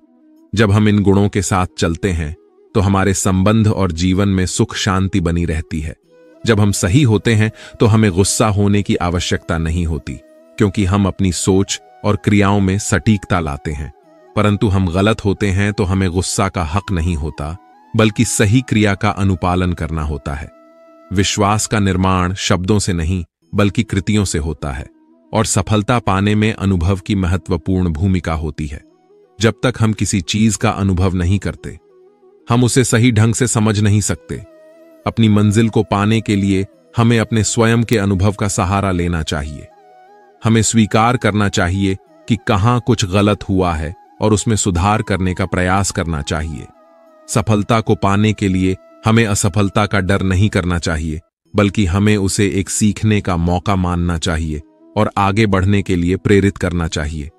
जब हम इन गुणों के साथ चलते हैं तो हमारे संबंध और जीवन में सुख शांति बनी रहती है। जब हम सही होते हैं तो हमें गुस्सा होने की आवश्यकता नहीं होती, क्योंकि हम अपनी सोच और क्रियाओं में सटीकता लाते हैं। परंतु हम गलत होते हैं तो हमें गुस्सा का हक नहीं होता, बल्कि सही क्रिया का अनुपालन करना होता है। विश्वास का निर्माण शब्दों से नहीं बल्कि कृतियों से होता है, और सफलता पाने में अनुभव की महत्वपूर्ण भूमिका होती है। जब तक हम किसी चीज का अनुभव नहीं करते, हम उसे सही ढंग से समझ नहीं सकते। अपनी मंजिल को पाने के लिए हमें अपने स्वयं के अनुभव का सहारा लेना चाहिए। हमें स्वीकार करना चाहिए कि कहां कुछ गलत हुआ है और उसमें सुधार करने का प्रयास करना चाहिए। सफलता को पाने के लिए हमें असफलता का डर नहीं करना चाहिए, बल्कि हमें उसे एक सीखने का मौका मानना चाहिए और आगे बढ़ने के लिए प्रेरित करना चाहिए।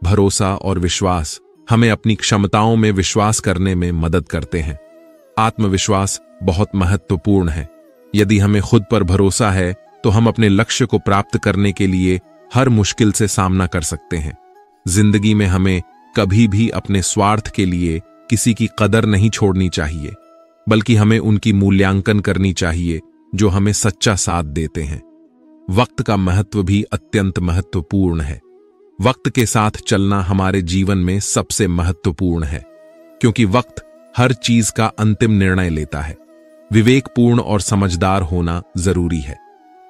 भरोसा और विश्वास हमें अपनी क्षमताओं में विश्वास करने में मदद करते हैं। आत्मविश्वास बहुत महत्वपूर्ण है। यदि हमें खुद पर भरोसा है तो हम अपने लक्ष्य को प्राप्त करने के लिए हर मुश्किल से सामना कर सकते हैं। जिंदगी में हमें कभी भी अपने स्वार्थ के लिए किसी की कदर नहीं छोड़नी चाहिए, बल्कि हमें उनकी मूल्यांकन करनी चाहिए जो हमें सच्चा साथ देते हैं। वक्त का महत्व भी अत्यंत महत्वपूर्ण है। वक्त के साथ चलना हमारे जीवन में सबसे महत्वपूर्ण है, क्योंकि वक्त हर चीज का अंतिम निर्णय लेता है। विवेकपूर्ण और समझदार होना जरूरी है,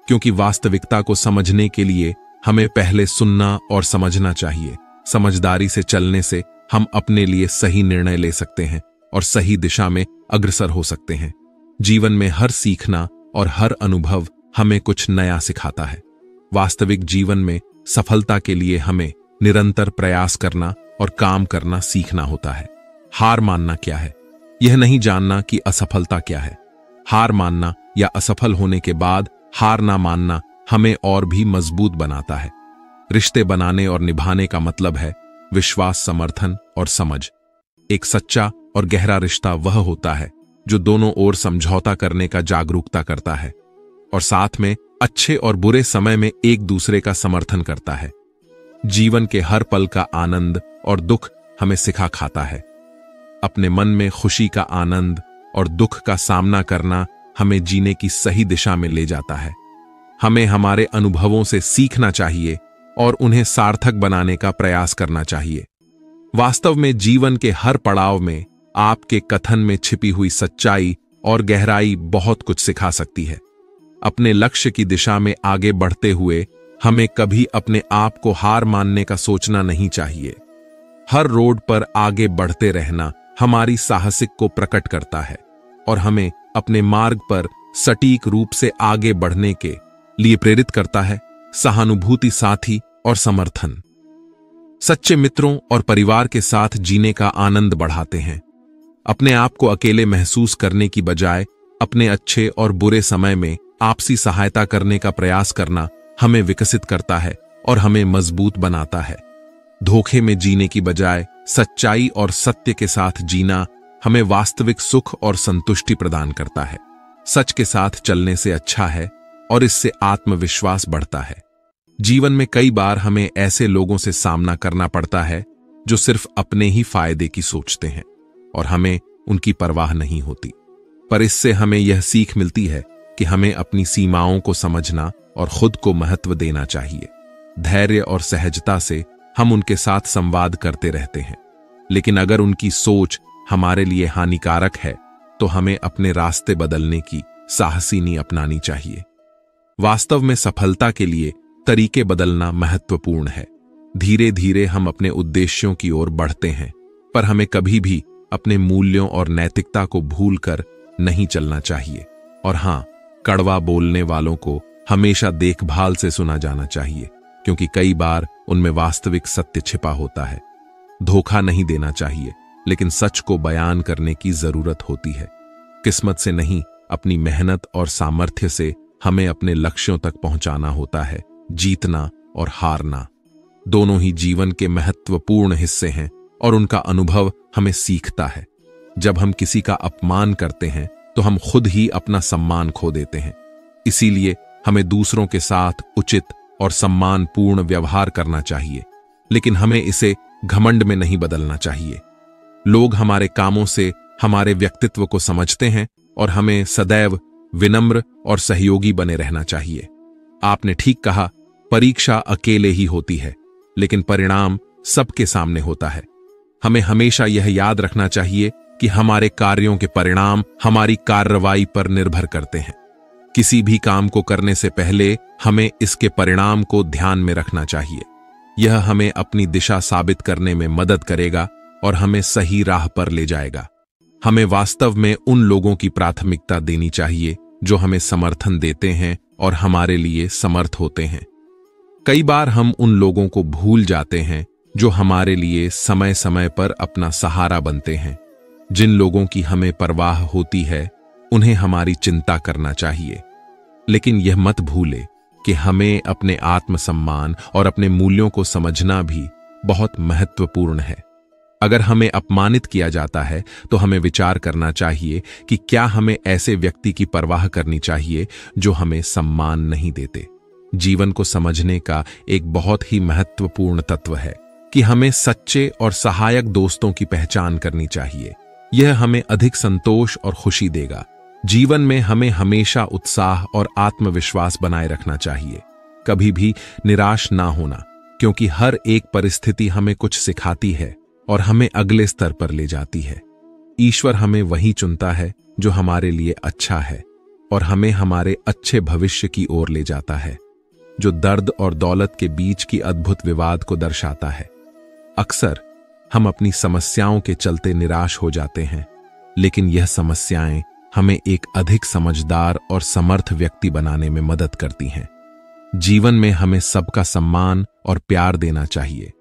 क्योंकि वास्तविकता को समझने के लिए हमें पहले सुनना और समझना चाहिए। समझदारी से चलने से हम अपने लिए सही निर्णय ले सकते हैं और सही दिशा में अग्रसर हो सकते हैं। जीवन में हर सीखना और हर अनुभव हमें कुछ नया सिखाता है। वास्तविक जीवन में सफलता के लिए हमें निरंतर प्रयास करना और काम करना सीखना होता है। हार मानना क्या है, यह नहीं जानना कि असफलता क्या है। हार मानना या असफल होने के बाद हार ना मानना हमें और भी मजबूत बनाता है। रिश्ते बनाने और निभाने का मतलब है विश्वास, समर्थन और समझ। एक सच्चा और गहरा रिश्ता वह होता है जो दोनों ओर समझौता करने का जागरूकता करता है और साथ में अच्छे और बुरे समय में एक दूसरे का समर्थन करता है। जीवन के हर पल का आनंद और दुख हमें सिखा खाता है। अपने मन में खुशी का आनंद और दुख का सामना करना हमें जीने की सही दिशा में ले जाता है। हमें हमारे अनुभवों से सीखना चाहिए और उन्हें सार्थक बनाने का प्रयास करना चाहिए। वास्तव में जीवन के हर पड़ाव में आपके कथन में छिपी हुई सच्चाई और गहराई बहुत कुछ सिखा सकती है। अपने लक्ष्य की दिशा में आगे बढ़ते हुए हमें कभी अपने आप को हार मानने का सोचना नहीं चाहिए। हर रोड पर आगे बढ़ते रहना हमारी साहसिक को प्रकट करता है और हमें अपने मार्ग पर सटीक रूप से आगे बढ़ने के लिए प्रेरित करता है। सहानुभूति, साथी और समर्थन सच्चे मित्रों और परिवार के साथ जीने का आनंद बढ़ाते हैं। अपने आप को अकेले महसूस करने की बजाय अपने अच्छे और बुरे समय में आपसी सहायता करने का प्रयास करना हमें विकसित करता है और हमें मजबूत बनाता है। धोखे में जीने की बजाय सच्चाई और सत्य के साथ जीना हमें वास्तविक सुख और संतुष्टि प्रदान करता है। सच के साथ चलने से अच्छा है और इससे आत्मविश्वास बढ़ता है। जीवन में कई बार हमें ऐसे लोगों से सामना करना पड़ता है जो सिर्फ अपने ही फायदे की सोचते हैं और हमें उनकी परवाह नहीं होती। पर इससे हमें यह सीख मिलती है कि हमें अपनी सीमाओं को समझना और खुद को महत्व देना चाहिए। धैर्य और सहजता से हम उनके साथ संवाद करते रहते हैं, लेकिन अगर उनकी सोच हमारे लिए हानिकारक है तो हमें अपने रास्ते बदलने की साहसी नीति अपनानी चाहिए। वास्तव में सफलता के लिए तरीके बदलना महत्वपूर्ण है। धीरे धीरे हम अपने उद्देश्यों की ओर बढ़ते हैं, पर हमें कभी भी अपने मूल्यों और नैतिकता को भूलकर नहीं चलना चाहिए। और हां, कड़वा बोलने वालों को हमेशा देखभाल से सुना जाना चाहिए, क्योंकि कई बार उनमें वास्तविक सत्य छिपा होता है। धोखा नहीं देना चाहिए, लेकिन सच को बयान करने की जरूरत होती है। किस्मत से नहीं, अपनी मेहनत और सामर्थ्य से हमें अपने लक्ष्यों तक पहुंचाना होता है। जीतना और हारना दोनों ही जीवन के महत्वपूर्ण हिस्से हैं और उनका अनुभव हमें सीखता है। जब हम किसी का अपमान करते हैं तो हम खुद ही अपना सम्मान खो देते हैं। इसीलिए हमें दूसरों के साथ उचित और सम्मानपूर्ण व्यवहार करना चाहिए, लेकिन हमें इसे घमंड में नहीं बदलना चाहिए। लोग हमारे कामों से हमारे व्यक्तित्व को समझते हैं और हमें सदैव विनम्र और सहयोगी बने रहना चाहिए। आपने ठीक कहा, परीक्षा अकेले ही होती है, लेकिन परिणाम सबके सामने होता है। हमें हमेशा यह याद रखना चाहिए कि हमारे कार्यों के परिणाम हमारी कार्रवाई पर निर्भर करते हैं। किसी भी काम को करने से पहले हमें इसके परिणाम को ध्यान में रखना चाहिए। यह हमें अपनी दिशा साबित करने में मदद करेगा और हमें सही राह पर ले जाएगा। हमें वास्तव में उन लोगों की प्राथमिकता देनी चाहिए जो हमें समर्थन देते हैं और हमारे लिए समर्थ होते हैं। कई बार हम उन लोगों को भूल जाते हैं जो हमारे लिए समय समय पर अपना सहारा बनते हैं। जिन लोगों की हमें परवाह होती है उन्हें हमारी चिंता करना चाहिए, लेकिन यह मत भूले कि हमें अपने आत्मसम्मान और अपने मूल्यों को समझना भी बहुत महत्वपूर्ण है। अगर हमें अपमानित किया जाता है तो हमें विचार करना चाहिए कि क्या हमें ऐसे व्यक्ति की परवाह करनी चाहिए जो हमें सम्मान नहीं देते। जीवन को समझने का एक बहुत ही महत्वपूर्ण तत्व है कि हमें सच्चे और सहायक दोस्तों की पहचान करनी चाहिए। यह हमें अधिक संतोष और खुशी देगा। जीवन में हमें हमेशा उत्साह और आत्मविश्वास बनाए रखना चाहिए। कभी भी निराश ना होना, क्योंकि हर एक परिस्थिति हमें कुछ सिखाती है और हमें अगले स्तर पर ले जाती है। ईश्वर हमें वही चुनता है जो हमारे लिए अच्छा है और हमें हमारे अच्छे भविष्य की ओर ले जाता है, जो दर्द और दौलत के बीच की अद्भुत विवाद को दर्शाता है। अक्सर हम अपनी समस्याओं के चलते निराश हो जाते हैं, लेकिन यह समस्याएं हमें एक अधिक समझदार और समर्थ व्यक्ति बनाने में मदद करती हैं। जीवन में हमें सबका सम्मान और प्यार देना चाहिए,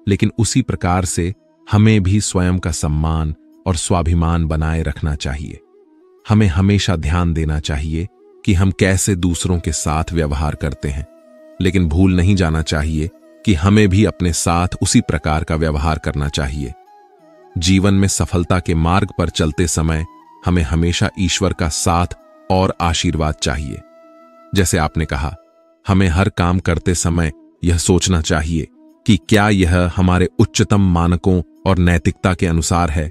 लेकिन उसी प्रकार से हमें भी स्वयं का सम्मान और स्वाभिमान बनाए रखना चाहिए। हमें हमेशा ध्यान देना चाहिए कि हम कैसे दूसरों के साथ व्यवहार करते हैं, लेकिन भूल नहीं जाना चाहिए कि हमें भी अपने साथ उसी प्रकार का व्यवहार करना चाहिए। जीवन में सफलता के मार्ग पर चलते समय हमें हमेशा ईश्वर का साथ और आशीर्वाद चाहिए। जैसे आपने कहा, हमें हर काम करते समय यह सोचना चाहिए कि क्या यह हमारे उच्चतम मानकों और नैतिकता के अनुसार है।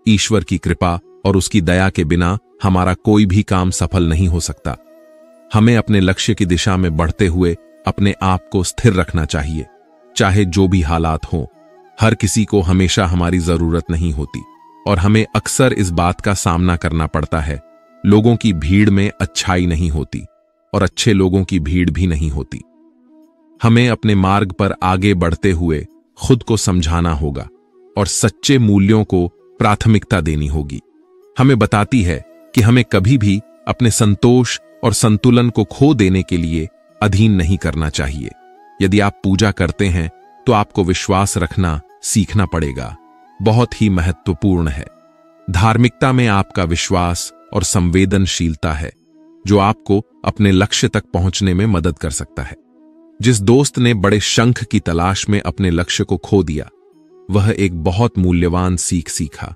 ईश्वर की कृपा और उसकी दया के बिना हमारा कोई भी काम सफल नहीं हो सकता। हमें अपने लक्ष्य की दिशा में बढ़ते हुए अपने आप को स्थिर रखना चाहिए, चाहे जो भी हालात हों। हर किसी को हमेशा हमारी जरूरत नहीं होती और हमें अक्सर इस बात का सामना करना पड़ता है। लोगों की भीड़ में अच्छाई नहीं होती और अच्छे लोगों की भीड़ भी नहीं होती। हमें अपने मार्ग पर आगे बढ़ते हुए खुद को समझाना होगा और सच्चे मूल्यों को प्राथमिकता देनी होगी। हमें बताती है कि हमें कभी भी अपने संतोष और संतुलन को खो देने के लिए अधीन नहीं करना चाहिए। यदि आप पूजा करते हैं तो आपको विश्वास रखना सीखना पड़ेगा। बहुत ही महत्वपूर्ण है। धार्मिकता में आपका विश्वास और संवेदनशीलता है जो आपको अपने लक्ष्य तक पहुंचने में मदद कर सकता है। जिस दोस्त ने बड़े शंख की तलाश में अपने लक्ष्य को खो दिया, वह एक बहुत मूल्यवान सीख सीखा।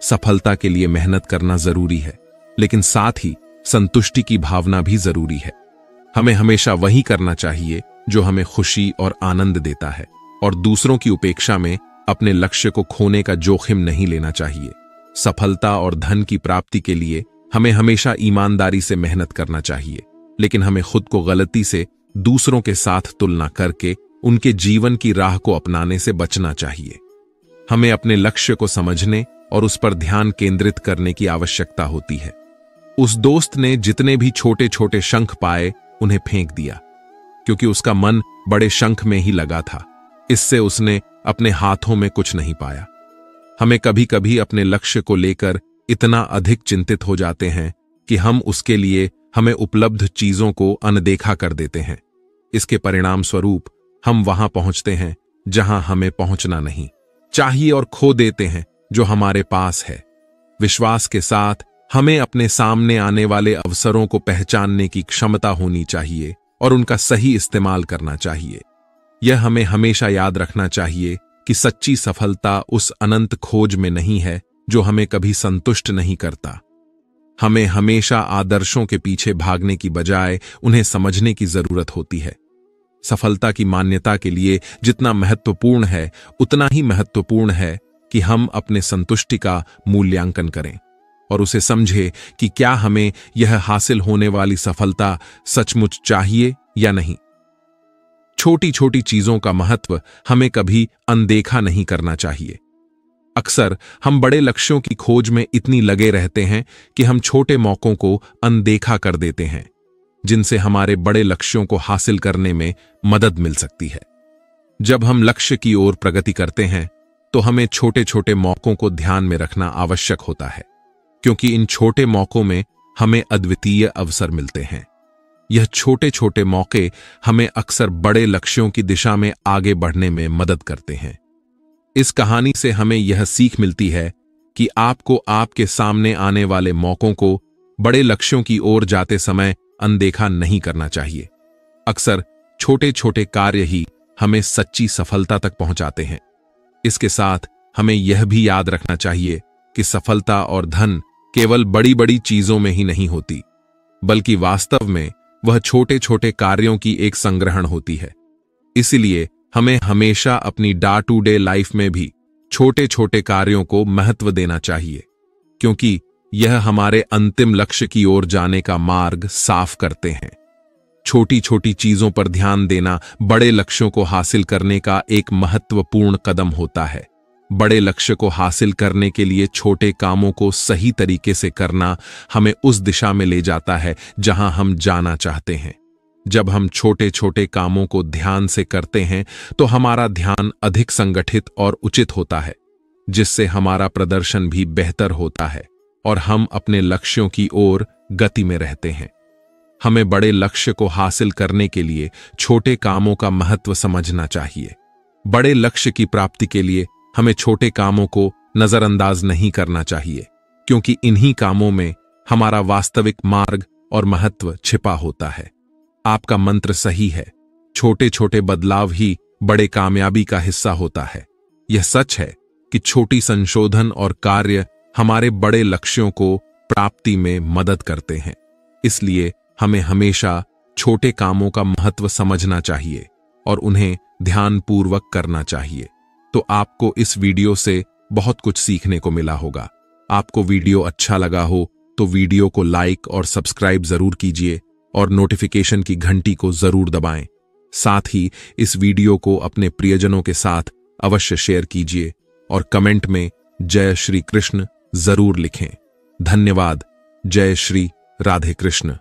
सफलता के लिए मेहनत करना जरूरी है, लेकिन साथ ही संतुष्टि की भावना भी जरूरी है। हमें हमेशा वही करना चाहिए जो हमें खुशी और आनंद देता है, और दूसरों की उपेक्षा में अपने लक्ष्य को खोने का जोखिम नहीं लेना चाहिए। सफलता और धन की प्राप्ति के लिए हमें हमेशा ईमानदारी से मेहनत करना चाहिए, लेकिन हमें खुद को गलती से दूसरों के साथ तुलना करके उनके जीवन की राह को अपनाने से बचना चाहिए। हमें अपने लक्ष्य को समझने और उस पर ध्यान केंद्रित करने की आवश्यकता होती है। उस दोस्त ने जितने भी छोटे छोटे शंख पाए उन्हें फेंक दिया, क्योंकि उसका मन बड़े शंख में ही लगा था। इससे उसने अपने हाथों में कुछ नहीं पाया। हमें कभी कभी अपने लक्ष्य को लेकर इतना अधिक चिंतित हो जाते हैं कि हम उसके लिए हमें उपलब्ध चीजों को अनदेखा कर देते हैं। इसके परिणाम स्वरूप हम वहां पहुंचते हैं जहां हमें पहुंचना नहीं चाहिए और खो देते हैं जो हमारे पास है। विश्वास के साथ हमें अपने सामने आने वाले अवसरों को पहचानने की क्षमता होनी चाहिए और उनका सही इस्तेमाल करना चाहिए। यह हमें हमेशा याद रखना चाहिए कि सच्ची सफलता उस अनंत खोज में नहीं है जो हमें कभी संतुष्ट नहीं करता। हमें हमेशा आदर्शों के पीछे भागने की बजाय उन्हें समझने की जरूरत होती है। सफलता की मान्यता के लिए जितना महत्वपूर्ण है, उतना ही महत्वपूर्ण है कि हम अपने संतुष्टि का मूल्यांकन करें और उसे समझें कि क्या हमें यह हासिल होने वाली सफलता सचमुच चाहिए या नहीं। छोटी छोटी चीजों का महत्व हमें कभी अनदेखा नहीं करना चाहिए। अक्सर हम बड़े लक्ष्यों की खोज में इतनी लगे रहते हैं कि हम छोटे मौकों को अनदेखा कर देते हैं, जिनसे हमारे बड़े लक्ष्यों को हासिल करने में मदद मिल सकती है। जब हम लक्ष्य की ओर प्रगति करते हैं तो हमें छोटे छोटे मौकों को ध्यान में रखना आवश्यक होता है, क्योंकि इन छोटे मौकों में हमें अद्वितीय अवसर मिलते हैं। यह छोटे छोटे मौके हमें अक्सर बड़े लक्ष्यों की दिशा में आगे बढ़ने में मदद करते हैं। इस कहानी से हमें यह सीख मिलती है कि आपको आपके सामने आने वाले मौकों को बड़े लक्ष्यों की ओर जाते समय अनदेखा नहीं करना चाहिए। अक्सर छोटे छोटे कार्य ही हमें सच्ची सफलता तक पहुंचाते हैं। इसके साथ हमें यह भी याद रखना चाहिए कि सफलता और धन केवल बड़ी बड़ी चीजों में ही नहीं होती, बल्कि वास्तव में वह छोटे छोटे कार्यों की एक संग्रहण होती है। इसलिए हमें हमेशा अपनी डे टू डे लाइफ में भी छोटे छोटे कार्यों को महत्व देना चाहिए, क्योंकि यह हमारे अंतिम लक्ष्य की ओर जाने का मार्ग साफ करते हैं। छोटी छोटी चीजों पर ध्यान देना बड़े लक्ष्यों को हासिल करने का एक महत्वपूर्ण कदम होता है। बड़े लक्ष्य को हासिल करने के लिए छोटे कामों को सही तरीके से करना हमें उस दिशा में ले जाता है जहां हम जाना चाहते हैं। जब हम छोटे छोटे कामों को ध्यान से करते हैं तो हमारा ध्यान अधिक संगठित और उचित होता है, जिससे हमारा प्रदर्शन भी बेहतर होता है और हम अपने लक्ष्यों की ओर गति में रहते हैं। हमें बड़े लक्ष्य को हासिल करने के लिए छोटे कामों का महत्व समझना चाहिए। बड़े लक्ष्य की प्राप्ति के लिए हमें छोटे कामों को नजरअंदाज नहीं करना चाहिए, क्योंकि इन्हीं कामों में हमारा वास्तविक मार्ग और महत्व छिपा होता है। आपका मंत्र सही है, छोटे छोटे बदलाव ही बड़े कामयाबी का हिस्सा होता है। यह सच है कि छोटी संशोधन और कार्य हमारे बड़े लक्ष्यों को प्राप्ति में मदद करते हैं। इसलिए हमें हमेशा छोटे कामों का महत्व समझना चाहिए और उन्हें ध्यानपूर्वक करना चाहिए। तो आपको इस वीडियो से बहुत कुछ सीखने को मिला होगा। आपको वीडियो अच्छा लगा हो तो वीडियो को लाइक और सब्सक्राइब जरूर कीजिए और नोटिफिकेशन की घंटी को जरूर दबाएं। साथ ही इस वीडियो को अपने प्रियजनों के साथ अवश्य शेयर कीजिए और कमेंट में जय श्री कृष्ण जरूर लिखें। धन्यवाद। जय श्री राधे कृष्ण।